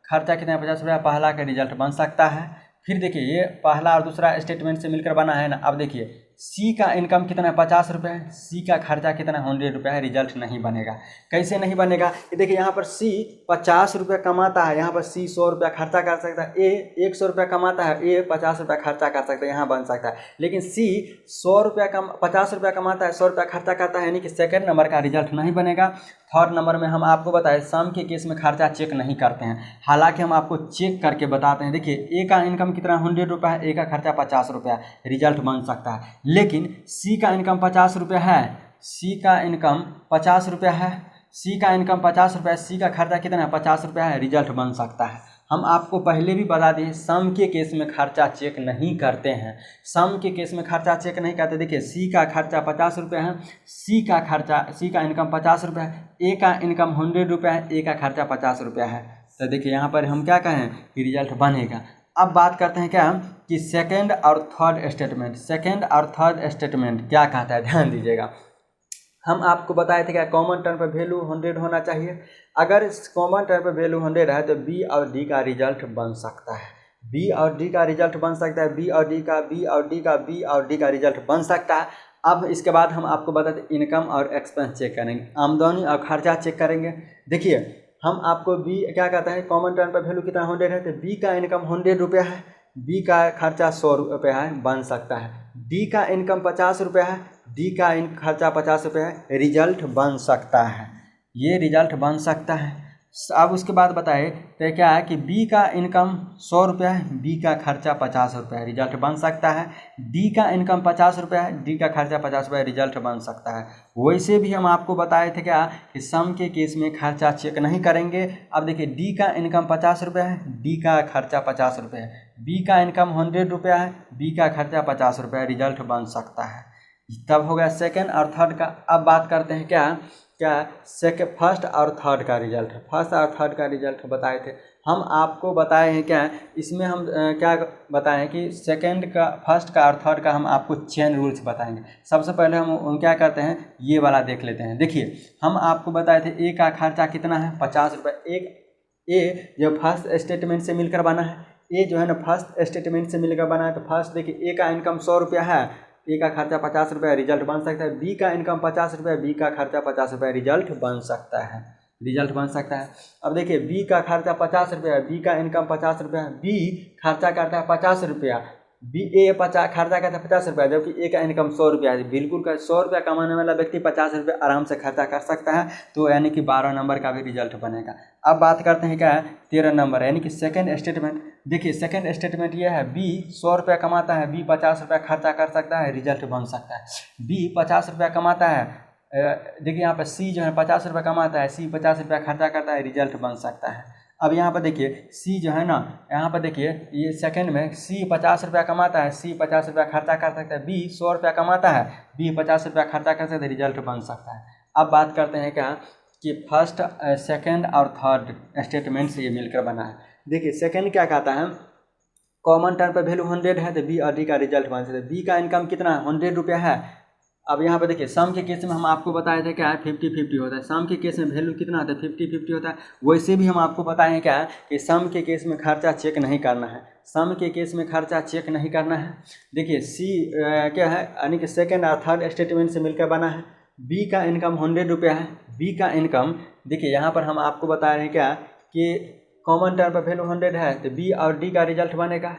खर्चा कितना है 50 रुपया। पहला का रिजल्ट बन सकता है। फिर देखिए ये पहला और दूसरा स्टेटमेंट से मिलकर बना है ना। अब देखिए सी का इनकम कितना है 50 रुपये, सी का खर्चा कितना है 100 रुपया है, रिजल्ट नहीं बनेगा। कैसे नहीं बनेगा, ये देखिए यहाँ पर सी 50 रुपये कमाता है, यहाँ पर सी 100 रुपया खर्चा कर सकता है। ए 100 रुपया कमाता है, ए 50 रुपया खर्चा कर सकता है, यहाँ बन सकता है। लेकिन सी 50 रुपया कमाता है, 100 रुपया खर्चा करता है, यानी कि सेकंड नंबर का रिजल्ट नहीं बनेगा। थर्ड नंबर में हम आपको बताएं सम के केस में खर्चा चेक नहीं करते हैं, हालांकि हम आपको चेक करके बताते हैं। देखिए ए का इनकम कितना 100 रुपया है, ए का खर्चा 50 रुपया, रिजल्ट बन सकता है। लेकिन सी का इनकम 50 रुपया है, सी का इनकम 50 रुपया है, सी का इनकम 50 रुपया, सी का खर्चा कितना है 50 रुपया है, रिजल्ट बन सकता है। हम आपको पहले भी बता दिए सम के केस में खर्चा चेक नहीं करते हैं, सम के केस में खर्चा चेक नहीं करते। देखिए सी का खर्चा 50 रुपये है, सी का इनकम 50 रुपया है, ए का इनकम 100 रुपया है, ए का खर्चा 50 रुपया है। तो देखिए यहाँ पर हम क्या कहें कि रिजल्ट बनेगा। अब बात करते हैं क्या कि सेकेंड और थर्ड स्टेटमेंट क्या कहता है, ध्यान दीजिएगा। हम आपको बताए थे क्या कॉमन टर्म पर वैल्यू 100 होना चाहिए। अगर कॉमन टर्म पर वैल्यू 100 है तो बी और डी का रिजल्ट बन सकता है, बी और डी का रिजल्ट बन सकता है, बी और डी का रिजल्ट बन सकता है। अब इसके बाद हम आपको बताते इनकम और एक्सपेंस चेक करेंगे, आमदनी और खर्चा चेक करेंगे। देखिए हम आपको बी क्या कहता है, कॉमन टर्म पर वैल्यू कितना 100 है, तो बी का इनकम 100 रुपया है, बी का खर्चा 100 रुपया है, बन सकता है। डी का इनकम 50 रुपया है, डी का खर्चा 50 रुपया है, रिजल्ट बन सकता है, ये रिजल्ट बन सकता है। अब उसके बाद बताए तो क्या है कि बी का इनकम 100 रुपया है, बी का खर्चा 50 रुपया है, रिजल्ट बन सकता है। डी का इनकम 50 रुपया है, डी का खर्चा 50 रुपया, रिजल्ट बन सकता है। वैसे भी हम आपको बताए थे क्या कि सम के केस में खर्चा चेक नहीं करेंगे। अब देखिए डी का इनकम 50 रुपया है, डी का खर्चा 50 रुपया है, बी का इनकम 100 रुपया है, बी का खर्चा 50 रुपया, रिजल्ट बन सकता है। तब हो गया सेकेंड और थर्ड का। अब बात करते हैं क्या फर्स्ट और थर्ड का रिजल्ट। फर्स्ट और थर्ड का रिजल्ट बताए थे हम आपको, बताए हैं क्या इसमें हम क्या बताएं कि सेकंड का, फर्स्ट का और थर्ड का हम आपको चेन रूल्स बताएंगे। सबसे पहले हम क्या करते हैं, ये वाला देख लेते हैं। देखिए हम आपको बताए थे ए का खर्चा कितना है 50 रुपये। ए जो फर्स्ट स्टेटमेंट से मिलकर बना है, ए जो है ना फर्स्ट स्टेटमेंट से मिलकर बना है, तो फर्स्ट देखिए ए का इनकम 100 रुपया है, ए का खर्चा 50 रुपया, रिजल्ट बन सकता है। बी का इनकम 50 रुपया, बी का खर्चा 50 रुपया, रिजल्ट बन सकता है, रिजल्ट बन सकता है। अब देखिए बी का खर्चा 50 रुपया, बी का इनकम 50 रुपया, बी खर्चा करता है 50 रुपया, बी ए खर्चा करता है 50 रुपया, जबकि ए का इनकम 100 रुपया है। बिल्कुल का 100 रुपया कमाने वाला व्यक्ति 50 रुपया आराम से खर्चा कर सकता है, तो यानी कि 12 नंबर का भी रिजल्ट बनेगा। अब बात करते हैं क्या है 13 नंबर, यानी कि सेकंड स्टेटमेंट। देखिए सेकंड स्टेटमेंट ये है, बी 100 रुपया कमाता है, बी 50 रुपया खर्चा कर सकता है, रिजल्ट बन सकता है। बी 50 रुपया कमाता है, देखिए यहाँ पर सी जो है 50 रुपया कमाता है, सी 50 रुपया खर्चा करता है, रिजल्ट बन सकता है। अब यहाँ पर देखिए सी जो है ना, यहाँ पर देखिए ये सेकंड में सी 50 रुपया कमाता है, सी 50 रुपया खर्चा कर सकता है, बी 100 रुपया कमाता है, बी 50 रुपया खर्चा कर सकता है, रिजल्ट बन सकता है। अब बात करते हैं क्या कि फर्स्ट सेकंड और थर्ड स्टेटमेंट से ये मिलकर बना है। देखिए सेकंड क्या कहता है, कॉमन टर्म पर वैल्यू 100 है, तो बी और डी का रिजल्ट बन सकता है। बी का इनकम कितना 100 रुपया है। अब यहाँ पर देखिए सम के केस में हम आपको बताए थे क्या है 50-50 होता है, सम के केस में वैल्यू कितना होता है 50-50 होता है। वैसे भी हम आपको बताएं क्या है कि सम के केस में खर्चा चेक नहीं करना है, सम के केस में खर्चा चेक नहीं करना है। देखिए सी क्या है, यानी कि सेकेंड और थर्ड स्टेटमेंट से मिलकर बना है। बी का इनकम 100 रुपया है, बी का इनकम देखिए यहाँ पर हम आपको बता रहे हैं क्या कि कॉमन टर्म पर वैल्यू 100 है, तो बी और डी का रिजल्ट बनेगा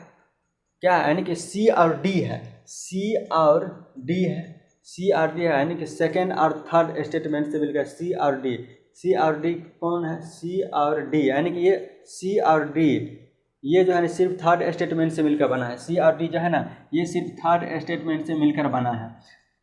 क्या, यानी कि सी और डी है, सी और डी है, सी और डी है, यानी कि सेकेंड और थर्ड स्टेटमेंट से मिलकर सी और डी। सी और डी कौन है, सी और डी, यानी कि ये सी और डी ये जो है ना सिर्फ थर्ड स्टेटमेंट से मिलकर बना है। सी और डी जो है ना ये सिर्फ थर्ड स्टेटमेंट से मिलकर बना है।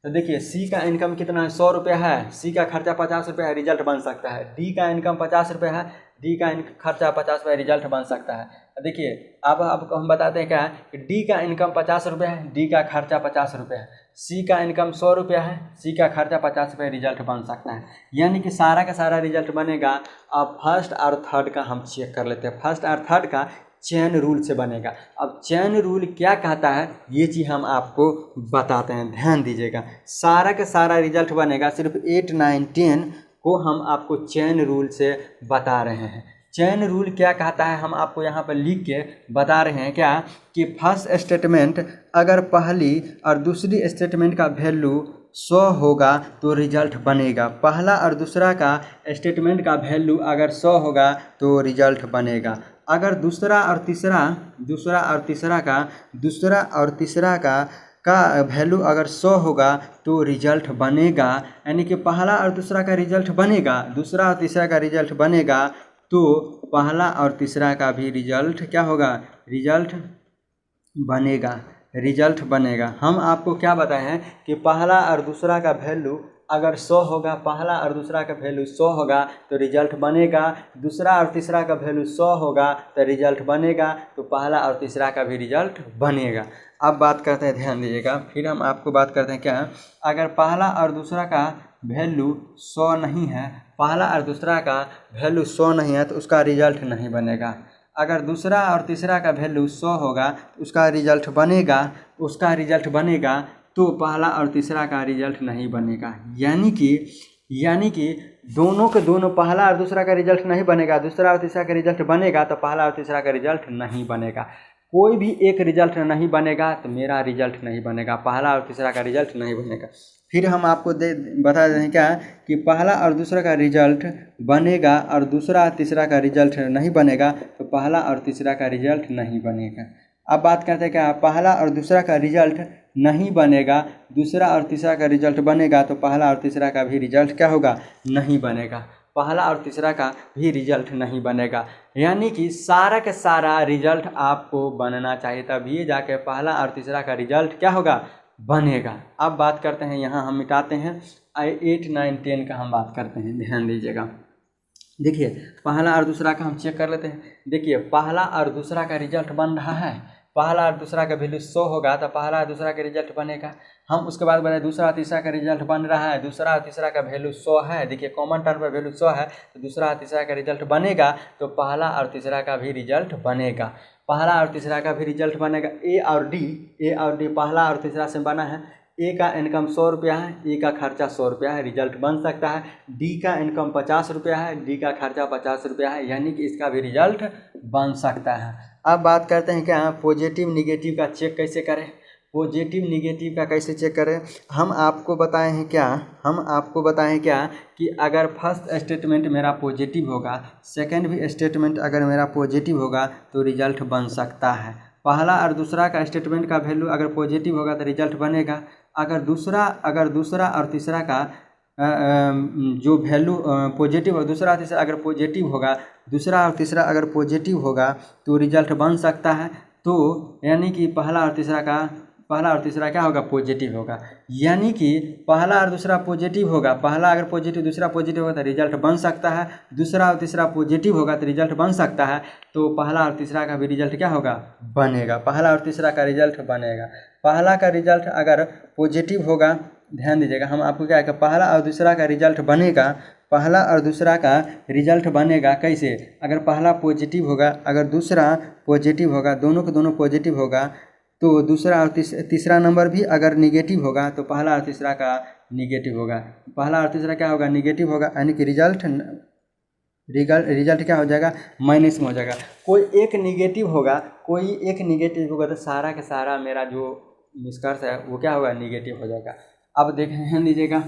तो देखिए सी का इनकम कितना है 100 रुपया है, सी का खर्चा 50 रुपया है, रिजल्ट बन सकता है। डी का इनकम 50 रुपया है, डी का खर्चा 50 रुपया, रिजल्ट बन सकता है। देखिए अब हम बताते हैं क्या कि डी का इनकम 50 रुपया है, डी का खर्चा 50 रुपया है, सी का इनकम 100 रुपया है, सी का खर्चा 50 रुपया, रिजल्ट बन सकता है। यानी कि सारा का सारा रिजल्ट बनेगा। अब फर्स्ट और थर्ड का हम चेक कर लेते हैं, फर्स्ट और थर्ड का चेन रूल से बनेगा। अब चेन रूल क्या कहता है ये चीज़ हम आपको बताते हैं, ध्यान दीजिएगा। सारा का सारा रिजल्ट बनेगा, सिर्फ 8, 9, 10 को हम आपको चेन रूल से बता रहे हैं। चेन रूल क्या कहता है हम आपको यहाँ पर लिख के बता रहे हैं क्या कि फर्स्ट स्टेटमेंट अगर पहली और दूसरी स्टेटमेंट का वैल्यू 100 होगा तो रिजल्ट बनेगा। पहला और दूसरा का स्टेटमेंट का वैल्यू अगर 100 होगा तो रिजल्ट बनेगा। अगर दूसरा और तीसरा का वैल्यू अगर 100 होगा तो रिजल्ट बनेगा। यानी कि पहला और दूसरा का रिजल्ट बनेगा, दूसरा और तीसरा का रिजल्ट बनेगा, तो पहला और तीसरा का भी रिजल्ट क्या होगा, रिजल्ट बनेगा। हम आपको क्या बताए हैं कि पहला और दूसरा का वैल्यू अगर 100 होगा, पहला और दूसरा का वैल्यू 100 होगा तो रिजल्ट बनेगा। दूसरा और तीसरा का वैल्यू 100 होगा तो रिजल्ट बनेगा, तो पहला और तीसरा का भी रिजल्ट बनेगा। अब बात करते हैं, ध्यान दीजिएगा, फिर हम आपको बात करते हैं क्या, अगर पहला और दूसरा का वैल्यू 100 नहीं है, पहला और दूसरा का वैल्यू 100 नहीं है तो उसका रिजल्ट नहीं बनेगा। अगर दूसरा और तीसरा का वैल्यू 100 होगा तो उसका रिजल्ट बनेगा, तो पहला और तीसरा का रिजल्ट नहीं बनेगा। यानी कि दोनों के दोनों पहला और दूसरा का रिजल्ट नहीं बनेगा, दूसरा और तीसरा का रिजल्ट बनेगा तो पहला और तीसरा का रिजल्ट नहीं बनेगा। कोई भी एक रिजल्ट नहीं बनेगा तो मेरा रिजल्ट नहीं बनेगा, पहला और तीसरा का रिजल्ट नहीं बनेगा। फिर हम आपको बता दें क्या कि पहला और दूसरा का रिजल्ट बनेगा और दूसरा और तीसरा का रिजल्ट नहीं बनेगा, तो पहला और तीसरा का रिजल्ट नहीं बनेगा। अब बात करते हैं क्या, पहला और दूसरा का रिजल्ट नहीं बनेगा, दूसरा और तीसरा का रिजल्ट बनेगा, तो पहला और तीसरा का भी रिजल्ट क्या होगा, नहीं बनेगा। पहला और तीसरा का भी रिजल्ट नहीं बनेगा, यानी कि सारा का सारा रिजल्ट आपको बनना चाहिए, तभी जाके पहला और तीसरा का रिजल्ट क्या होगा, बनेगा। अब बात करते हैं, यहाँ हम मिटाते हैं 8, 9, 10 का हम बात करते हैं, ध्यान दीजिएगा। देखिए पहला और दूसरा का हम चेक कर लेते हैं। देखिए पहला और दूसरा का रिजल्ट बन रहा है, पहला और दूसरा का वैल्यू 100 होगा तो पहला और दूसरा का रिजल्ट बनेगा। हम उसके बाद बनाए दूसरा और तीसरा का रिजल्ट बन रहा है, दूसरा और तीसरा का वैल्यू 100 है। देखिए कॉमन टर्म पर वैल्यू 100 है तो दूसरा और तीसरा का रिजल्ट बनेगा, तो पहला और तीसरा का भी रिजल्ट बनेगा। पहला और तीसरा का भी रिजल्ट बनेगा। ए और डी पहला और तीसरा से बना है। ए का इनकम 100 रुपया है, ए का खर्चा 100 रुपया है, रिजल्ट बन सकता है। डी का इनकम 50 रुपया है, डी का खर्चा 50 रुपया है, यानी कि इसका भी रिजल्ट बन सकता है। अब बात करते हैं क्या, पॉजिटिव निगेटिव का चेक कैसे करें। पॉजिटिव निगेटिव का कैसे चेक करें, हम आपको बताएं क्या कि अगर फर्स्ट स्टेटमेंट मेरा पॉजिटिव होगा, सेकंड भी स्टेटमेंट अगर मेरा पॉजिटिव होगा तो रिजल्ट बन सकता है। पहला और दूसरा का स्टेटमेंट का वैल्यू अगर पॉजिटिव होगा तो रिजल्ट बनेगा। अगर दूसरा और तीसरा का जो वैल्यू पॉजिटिव और दूसरा तीसरा अगर पॉजिटिव होगा, दूसरा और तीसरा अगर पॉजिटिव होगा तो रिजल्ट बन सकता है। तो यानी कि पहला और तीसरा क्या होगा, पॉजिटिव होगा। यानी कि पहला और दूसरा पॉजिटिव होगा, पहला अगर पॉजिटिव दूसरा पॉजिटिव होगा तो रिजल्ट बन सकता है। दूसरा और तीसरा पॉजिटिव होगा तो रिजल्ट बन सकता है। तो पहला और तीसरा का भी रिजल्ट क्या होगा, बनेगा। पहला और तीसरा का रिजल्ट बनेगा। पहला का रिजल्ट अगर पॉजिटिव होगा, ध्यान दीजिएगा, हम आपको क्या है, पहला और दूसरा का रिजल्ट बनेगा। पहला और दूसरा का रिजल्ट बनेगा कैसे, अगर पहला पॉजिटिव होगा, अगर दूसरा पॉजिटिव होगा, दोनों के दोनों पॉजिटिव होगा, तो दूसरा और तीसरा नंबर भी अगर निगेटिव होगा तो पहला और तीसरा का निगेटिव होगा। पहला और तीसरा क्या होगा, निगेटिव होगा, यानी कि रिजल्ट क्या हो जाएगा, माइनस में हो जाएगा। कोई एक निगेटिव होगा तो सारा का सारा मेरा जो निष्कर्ष है वो क्या होगा, निगेटिव हो जाएगा। अब ध्यान दीजिएगा,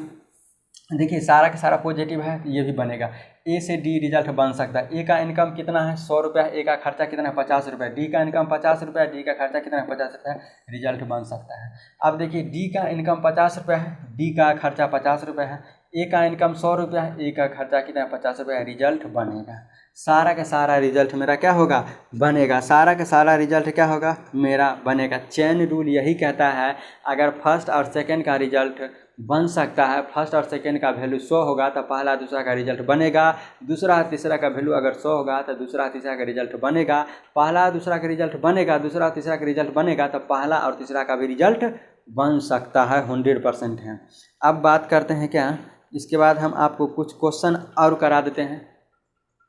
देखिए सारा का सारा पॉजिटिव है, ये भी बनेगा। ए से डी रिजल्ट बन सकता है। ए का इनकम कितना है, 100 रुपया, ए का खर्चा कितना है, 50 रुपया। डी का इनकम 50 रुपया, डी का खर्चा कितना है, 50 रुपया, रिजल्ट बन सकता है। अब देखिए डी का इनकम 50 रुपया है, डी का खर्चा 50 रुपया है। ए का इनकम 100 रुपया है, ए का खर्चा कितना है, 50 रुपया, रिजल्ट बनेगा। सारा का सारा रिजल्ट मेरा क्या होगा, बनेगा। सारा का सारा रिजल्ट क्या होगा, मेरा बनेगा। चेन रूल यही कहता है, अगर फर्स्ट और सेकंड का रिजल्ट बन सकता है, फर्स्ट और सेकंड का वैल्यू 100 होगा तो पहला दूसरा का रिजल्ट बनेगा। दूसरा तीसरा का वैल्यू अगर 100 होगा तो दूसरा तीसरा का रिजल्ट बनेगा। पहला दूसरा का रिजल्ट बनेगा, दूसरा तीसरा का रिजल्ट बनेगा, तो पहला और तीसरा का भी रिजल्ट बन सकता है, 100% है। अब बात करते हैं क्या, इसके बाद हम आपको कुछ क्वेश्चन और करा देते हैं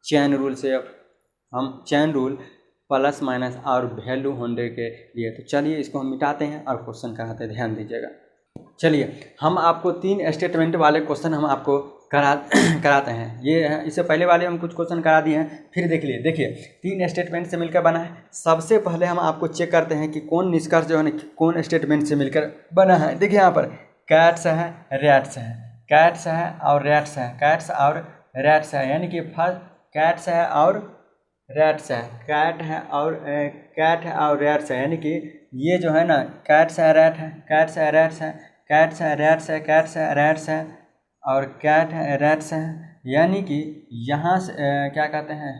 चेन रूल से। अब हम चेन रूल प्लस माइनस और वैल्यू 100 के लिए, तो चलिए इसको हम मिटाते हैं और क्वेश्चन कराते हैं, ध्यान दीजिएगा। चलिए हम आपको 3 स्टेटमेंट वाले क्वेश्चन हम आपको कराते हैं। ये है, इससे पहले वाले हम कुछ क्वेश्चन करा दिए हैं, फिर देख लिए। देखिए 3 स्टेटमेंट से मिलकर बना है। सबसे पहले हम आपको चेक करते हैं कि कौन निष्कर्ष जो है कौन स्टेटमेंट से मिलकर बना है। देखिए यहाँ पर कैट्स है, रैट्स है, कैट्स है और रैट्स है, कैट्स और रैट्स है, यानी कि फर्स्ट कैट्स है और रैट्स है, कैट है और रैट्स है, यानी कि ये जो है ना कैट्स है, रैट है, कैट्स है, रैट्स है, कैट्स है, रैट्स है, कैट्स है, रैट्स है और कैट है, रैट्स है। यानी कि यहाँ से क्या कहते हैं,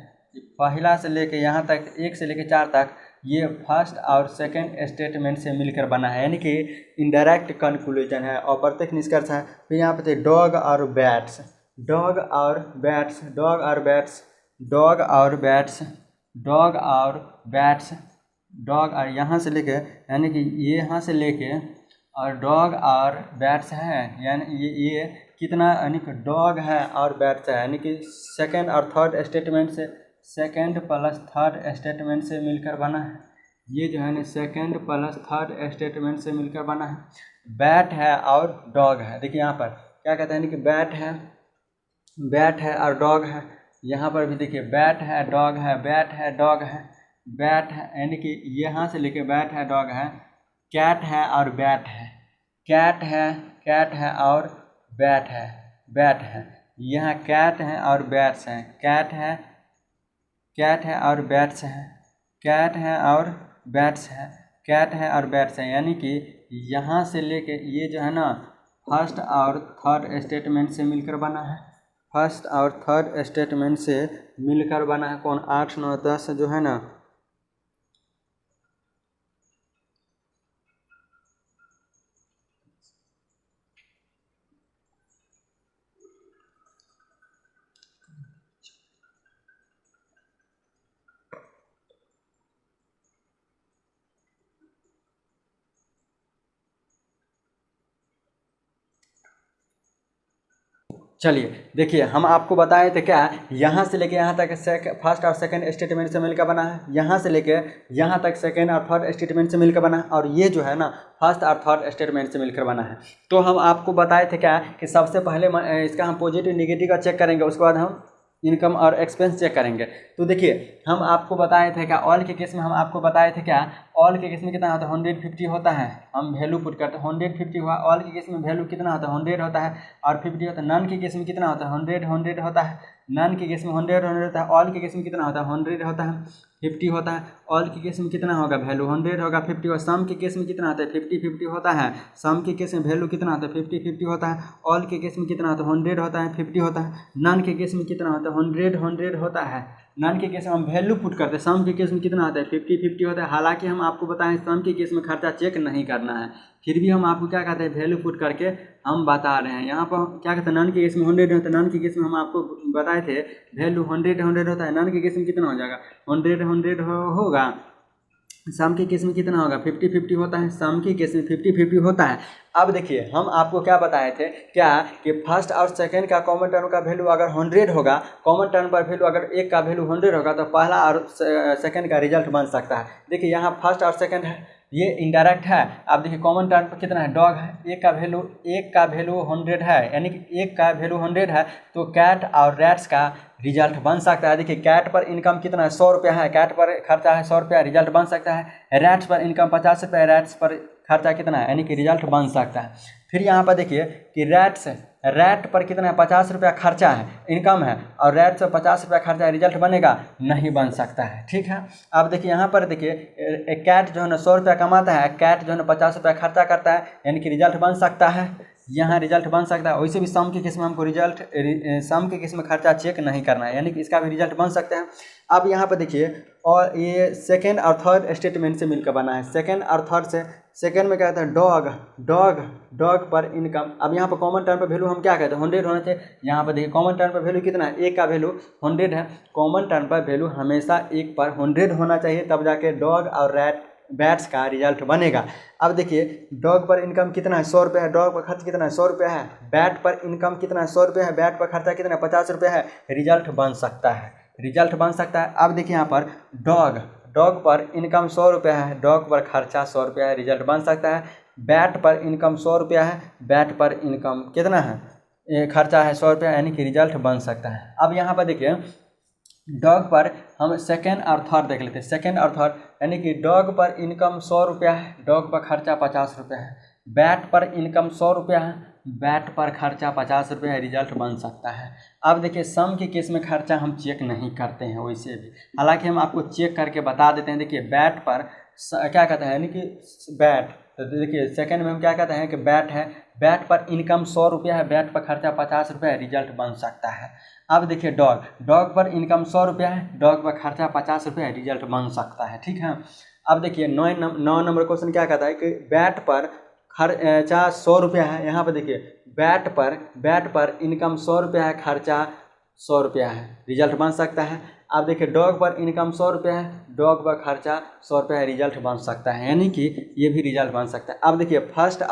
पहला से लेके यहाँ तक 1 से लेके 4 तक ये फर्स्ट और सेकंड स्टेटमेंट से मिलकर बना है, यानी कि इनडायरेक्ट कंक्लूजन है, अप्रत्यक्ष निष्कर्ष है। फिर यहाँ पे थे डॉग और बैट्स, डॉग और बैट्स, डॉग और बैट्स, डॉग और बैट्स, डॉग और बैट्स, डॉग और यहाँ से लेके, यानी कि ये यहाँ से लेके और डॉग और बैट्स है, यानी ये कितना, यानी कि डॉग है और बैट्स है, यानी कि सेकंड और थर्ड स्टेटमेंट से, सेकंड प्लस थर्ड स्टेटमेंट से मिलकर बना है। ये जो है ना सेकंड प्लस थर्ड स्टेटमेंट से मिलकर बना है। बैट है और डॉग है, देखिए यहाँ पर क्या कहते हैं कि बैट है और डॉग है। यहाँ पर भी देखिए बैट है, डॉग है, बैट है, डॉग है, बैट है, यानी कि यहाँ से लेके बैट है, डॉग है, कैट है और बैट है, कैट है, कैट है और बैट है, बैट है, यहाँ कैट है और बैट्स हैं, कैट है, कैट है और बैट्स है, कैट है और बैट्स है, कैट है और बैट्स है, यानी कि यहाँ से लेके ये जो है ना फर्स्ट और थर्ड स्टेटमेंट से मिलकर बना है, फर्स्ट और थर्ड स्टेटमेंट से मिलकर बना है। कौन? 8, 9, 10 जो है ना चलिए देखिए, हम आपको बताए थे क्या, यहाँ से लेके यहाँ तक फर्स्ट और सेकंड स्टेटमेंट से मिलकर बना है, यहाँ से लेके यहाँ तक सेकंड और थर्ड स्टेटमेंट से मिलकर बना है, और ये जो है ना फर्स्ट और थर्ड स्टेटमेंट से मिलकर बना है। तो हम आपको बताए थे क्या कि सबसे पहले इसका हम पॉजिटिव नेगेटिव का चेक करेंगे, उसके बाद हम इनकम और एक्सपेंस चेक करेंगे। तो देखिए हम आपको बताए थे क्या, ऑल के केस में हम आपको बताए थे क्या, ऑल के केस में कितना होता है 150 होता है, हम वैल्यू पुट करते हैं 150 हुआ, ऑल के केस में वैल्यू कितना होता है 100 होता है और 50 होता है, नन के केस में कितना होता है 100 होता है, नन के केस में 100 होता है, ऑल के केस में कितना होता है 100 होता है, 50 होता है, ऑल के केस में कितना होगा वैल्यू 100 होगा, 50 होगा, सम के केस में कितना होता है 50-50 होता है, सम के केस में वैल्यू कितना होता है 50-50 होता है, ऑल के केस में कितना होता है 100 होता है, 50 होता है, नन के केस में कितना होता है 100 होता है, नन के केस में हम वैल्यू पुट करते हैं, सम के केस में कितना होता है 50-50 होता है। हालांकि हम आपको बताएं सम के केस में खर्चा चेक नहीं करना है, फिर भी हम आपको क्या कहते हैं वैल्यू पुट करके हम बता रहे हैं। यहाँ पर क्या कहते हैं नन के केस में 100 होता है, नन के केस में हम आपको बताए थे वैल्यू 100 होता है, नन के केस में कितना हो जाएगा 100 होगा, सम के केस में कितना होगा 50-50 होता है, सम के केस में 50-50 होता है। अब देखिए हम आपको क्या बताए थे क्या कि फर्स्ट और सेकंड का कॉमन टर्म का वैल्यू अगर 100 होगा, कॉमन टर्म पर वैल्यू अगर एक का वैल्यू 100 होगा तो पहला और सेकंड का रिजल्ट बन सकता है। देखिए यहाँ फर्स्ट और सेकंड है, ये इनडायरेक्ट है। अब देखिए कॉमन टर्म पर कितना है, डॉग है, एक का वैल्यू 100 है, यानी कि एक का वैल्यू 100 है, तो कैट और रैट्स का रिजल्ट बन सकता है। देखिए कैट पर इनकम कितना है 100 रुपया है, कैट पर खर्चा है 100 रुपया, रिजल्ट बन सकता है। रैट्स पर इनकम 50 रुपया, रैट्स पर खर्चा कितना है, यानी कि रिजल्ट बन सकता है। फिर यहाँ पर देखिए कि रैट पर कितना है 50 रुपया खर्चा है, इनकम है, और रैट से 50 रुपया खर्चा है, रिजल्ट बनेगा नहीं बन सकता है। ठीक है, अब देखिए यहाँ पर देखिए कैट जो है ना 100 रुपया कमाता है, कैट जो है ना 50 रुपया खर्चा करता है, यानी कि रिजल्ट बन सकता है, यहाँ रिजल्ट बन सकता है। वैसे भी सम के केस में हमको सम के केस में खर्चा चेक नहीं करना है, यानी कि इसका भी रिजल्ट बन सकता है। अब यहाँ पर देखिए और ये सेकेंड और थर्ड स्टेटमेंट से मिलकर बना है, सेकेंड और थर्ड से। सेकेंड में क्या कहता है डॉग पर इनकम। अब यहाँ पर कॉमन टर्म पर वैल्यू हम क्या कहते हैं 100 होना चाहिए। यहाँ पर देखिए कॉमन टर्म पर वैल्यू कितना है, एक का वैल्यू 100 है, कॉमन टर्म पर वैल्यू हमेशा एक पर 100 होना चाहिए, तब जाके डॉग और बैट्स का रिजल्ट बनेगा। अब देखिए डॉग पर इनकम कितना है 100 रुपये है, डॉग पर खर्च कितना है 100 रुपये है, बैट पर इनकम कितना है 100 रुपये है, बैट पर खर्चा कितना है 50 रुपये है, रिजल्ट बन सकता है, रिजल्ट बन सकता है। अब देखिए यहाँ पर डॉग पर इनकम 100 रुपया है, डॉग पर खर्चा 100 रुपया है, रिजल्ट बन सकता है। बैट पर इनकम 100 रुपया है, बैट पर इनकम कितना है खर्चा है 100 रुपया, यानी कि रिजल्ट बन सकता है। अब यहाँ पर देखिए डॉग पर हम सेकेंड और थर्ड देख लेते हैं, सेकेंड और थर्ड, यानी कि डॉग पर इनकम 100 रुपया है, डॉग पर खर्चा 50 रुपया है, बैट पर इनकम 100 रुपया है, बैट पर खर्चा 50 रुपये है, रिजल्ट बन सकता है। अब देखिए सम के केस में खर्चा हम चेक नहीं करते हैं वैसे भी, हालांकि हम आपको चेक करके बता देते हैं। देखिए बैट पर क्या कहते हैं, यानी कि बैट, तो देखिए सेकंड में हम क्या कहते हैं कि बैट है, बैट पर इनकम 100 रुपया है, बैट पर खर्चा 50 रुपया है, रिजल्ट बन सकता है। अब देखिए डॉग पर इनकम 100 रुपया है, डॉग पर खर्चा 50 रुपया है, रिजल्ट बन सकता है। ठीक है, अब देखिए 9 नंबर क्वेश्चन क्या कहता है कि बैट पर खर्चा 100 रुपया है। यहाँ पर देखिए बैट पर इनकम 100 रुपया है, खर्चा 100 रुपया है, रिजल्ट बन सकता है। अब देखिए डॉग पर इनकम 100 रुपया है, डॉग पर खर्चा 100 रुपया है, रिजल्ट बन सकता है, यानी कि ये भी रिजल्ट बन सकता है। अब देखिए फर्स्ट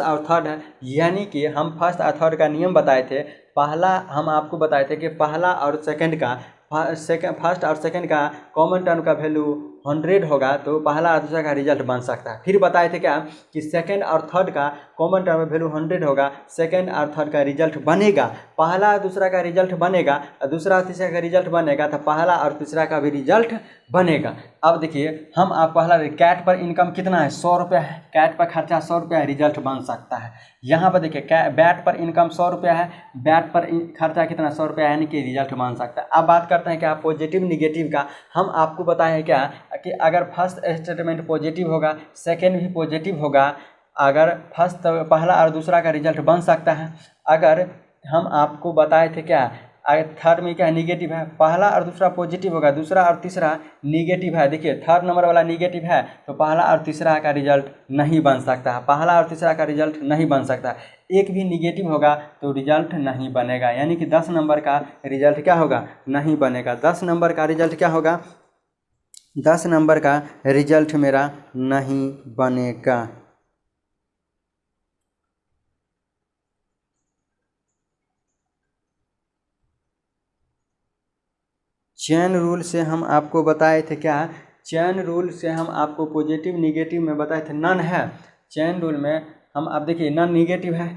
और थर्ड है, यानी कि हम फर्स्ट और थर्ड का नियम बताए थे। पहला हम आपको बताए थे कि पहला और सेकंड का फर्स्ट और सेकंड का कॉमन टर्म का वैल्यू 100 होगा तो पहला और दूसरा का रिजल्ट बन सकता है। फिर बताए थे क्या कि सेकंड और थर्ड का कॉमन टर्म वैल्यू 100 होगा, सेकंड और थर्ड का रिजल्ट बनेगा, पहला और दूसरा का रिजल्ट बनेगा, और दूसरा और तीसरा का रिजल्ट बनेगा तो पहला और तीसरा का भी रिजल्ट बनेगा। अब देखिए हम आप पहला कैट पर इनकम कितना है 100 रुपया है, कैट पर खर्चा 100 रुपया है, रिजल्ट बन सकता है। यहाँ पर देखिए बैट पर इनकम 100 रुपया है, बैट पर खर्चा कितना 100 रुपया यानी कि रिजल्ट बन सकता है। अब बात करते हैं क्या पॉजिटिव निगेटिव का। हम आपको बताए क्या कि अगर फर्स्ट स्टेटमेंट पॉजिटिव होगा, सेकेंड भी पॉजिटिव होगा, अगर फर्स्ट पहला और दूसरा का रिजल्ट बन सकता है। अगर हम आपको बताए थे क्या अगर थर्ड में क्या निगेटिव है, पहला और दूसरा पॉजिटिव होगा, दूसरा और तीसरा निगेटिव है। देखिए थर्ड नंबर वाला निगेटिव है तो पहला और तीसरा का रिजल्ट नहीं बन सकता है, पहला और तीसरा का रिजल्ट नहीं बन सकता। एक भी निगेटिव होगा तो रिजल्ट नहीं बनेगा, यानी कि 10 नंबर का रिजल्ट क्या होगा नहीं बनेगा। 10 नंबर का रिजल्ट क्या होगा 10 नंबर का रिजल्ट मेरा नहीं बनेगा। चेन रूल से हम आपको बताए थे क्या, चेन रूल से हम आपको पॉजिटिव निगेटिव में बताए थे नन है। चेन रूल में हम आप देखिए नन निगेटिव है,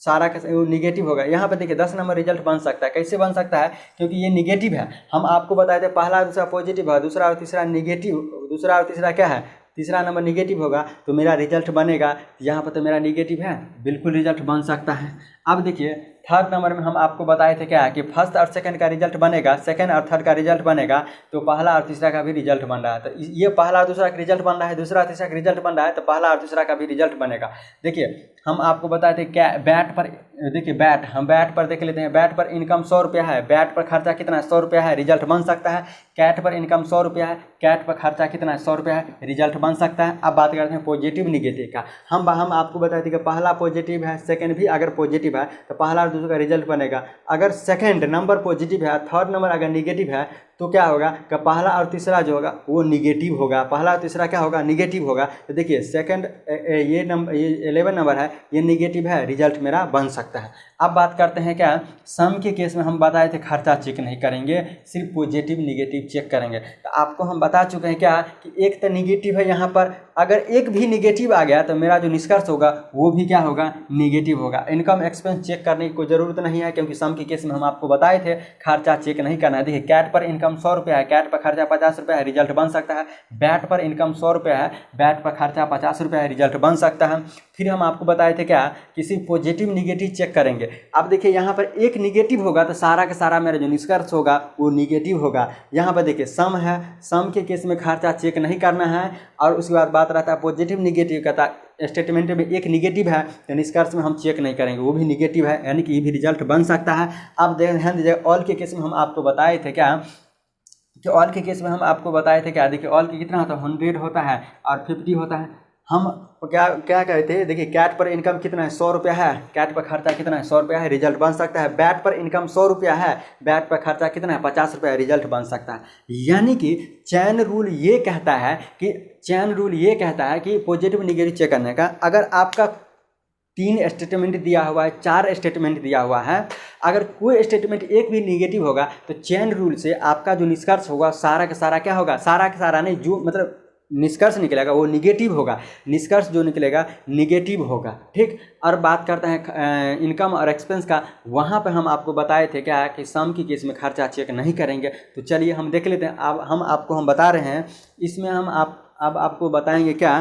सारा का निगेटिव होगा। यहाँ पर देखिए 10 नंबर रिजल्ट बन सकता है। कैसे बन सकता है क्योंकि ये निगेटिव है। हम आपको बताए थे पहला और दूसरा पॉजिटिव है, दूसरा और तीसरा निगेटिव, दूसरा और तीसरा क्या है तीसरा नंबर निगेटिव होगा तो मेरा रिजल्ट बनेगा। यहाँ पर तो मेरा निगेटिव है, बिल्कुल रिजल्ट बन सकता है। अब देखिए थर्ड नंबर में हम आपको बताए थे क्या कि फर्स्ट और सेकंड का रिजल्ट बनेगा, सेकंड और थर्ड का रिजल्ट बनेगा तो पहला और तीसरा का भी रिजल्ट बन रहा है। तो ये पहला और दूसरा का रिजल्ट बन रहा है, दूसरा और तीसरा का रिजल्ट बन रहा है तो पहला और तीसरा का भी रिजल्ट बनेगा। देखिए हम आपको बताए थे क्या बैट पर, देखिए बैट हम बैट पर देख लेते हैं। बैट पर इनकम 100 रुपया है, बैट पर खर्चा कितना है 100 रुपया है, रिजल्ट बन सकता है। कैट पर इनकम 100 रुपया है, कैट पर खर्चा कितना है 100 रुपया है, रिजल्ट बन सकता है। अब बात करते हैं पॉजिटिव निगेटिव का। हम आपको बताए थे कि पहला पॉजिटिव है, सेकंड भी अगर पॉजिटिव है तो पहला और दूसरा का रिजल्ट बनेगा। अगर सेकंड नंबर पॉजिटिव है, थर्ड नंबर अगर निगेटिव है तो क्या होगा कि पहला और तीसरा जो होगा वो निगेटिव होगा, पहला और तीसरा क्या होगा निगेटिव होगा। तो देखिए सेकंड ये नंबर ये 11 नंबर है, ये निगेटिव है, रिजल्ट मेरा बन सकता है। अब बात करते हैं क्या सम के केस में हम बताए थे खर्चा चेक नहीं करेंगे, सिर्फ पॉजिटिव निगेटिव चेक करेंगे। तो आपको हम बता चुके हैं क्या कि एक तो निगेटिव है, यहाँ पर अगर एक भी निगेटिव आ गया तो मेरा जो निष्कर्ष होगा वो भी क्या होगा निगेटिव होगा। इनकम एक्सपेंस चेक करने की कोई ज़रूरत नहीं है क्योंकि सम के केस में हम आपको बताए थे खर्चा चेक नहीं करना है। देखिए कैट पर इनकम 100 रुपया है, कैट पर खर्चा 50 रुपया है, रिजल्ट बन सकता है। बैट पर इनकम 100 रुपया है, बैट पर खर्चा 50 रुपया है, रिजल्ट बन सकता है। फिर हम आपको बताए थे क्या कि सिर्फ पॉजिटिव निगेटिव चेक करेंगे। अब देखिए यहाँ पर एक निगेटिव होगा तो सारा का सारा मेरा जो निष्कर्ष होगा वो निगेटिव होगा। यहाँ पर देखिए सम है, सम के केस में खर्चा चेक नहीं करना है। और उसके बाद बात रहता है पॉजिटिव निगेटिव का, स्टेटमेंट में एक निगेटिव है तो निष्कर्ष में हम चेक नहीं करेंगे, वो भी निगेटिव है, यानी कि ये भी रिजल्ट बन सकता है। अब ध्यान दीजिए ऑल के केस में हम आपको बताए थे क्या कि ऑल के केस में हम आपको बताए थे क्या, देखिए ऑल के कितना होता है 100 होता है और 50 होता है। हम क्या क्या कहते हैं, देखिए कैट पर इनकम कितना है 100 रुपया है, कैट पर खर्चा कितना है 100 रुपया है, रिजल्ट बन सकता है। बैट पर इनकम 100 रुपया है, बैट पर खर्चा कितना है 50 रुपया है, रिजल्ट बन सकता है। यानी कि चैन रूल ये कहता है कि पॉजिटिव निगेटिव चेक करने का, अगर आपका 3 स्टेटमेंट दिया हुआ है, 4 स्टेटमेंट दिया हुआ है, अगर कोई स्टेटमेंट एक भी निगेटिव होगा तो चेन रूल से आपका जो निष्कर्ष होगा सारा का सारा क्या होगा, सारा का सारा नहीं, जो मतलब निष्कर्ष निकलेगा वो निगेटिव होगा, निष्कर्ष जो निकलेगा निगेटिव होगा। ठीक। और बात करते हैं इनकम और एक्सपेंस का। वहाँ पे हम आपको बताए थे क्या कि सम की केस में खर्चा चेक नहीं करेंगे। तो चलिए हम देख लेते हैं। अब हम बता रहे हैं इसमें हम अब आपको बताएंगे क्या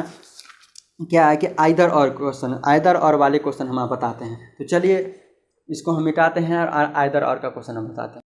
है कि आइदर और क्वेश्चन, आइदर और वाले क्वेश्चन हम आप बताते हैं। तो चलिए इसको हम मिटाते हैं और आइदर और का क्वेश्चन हम बताते हैं।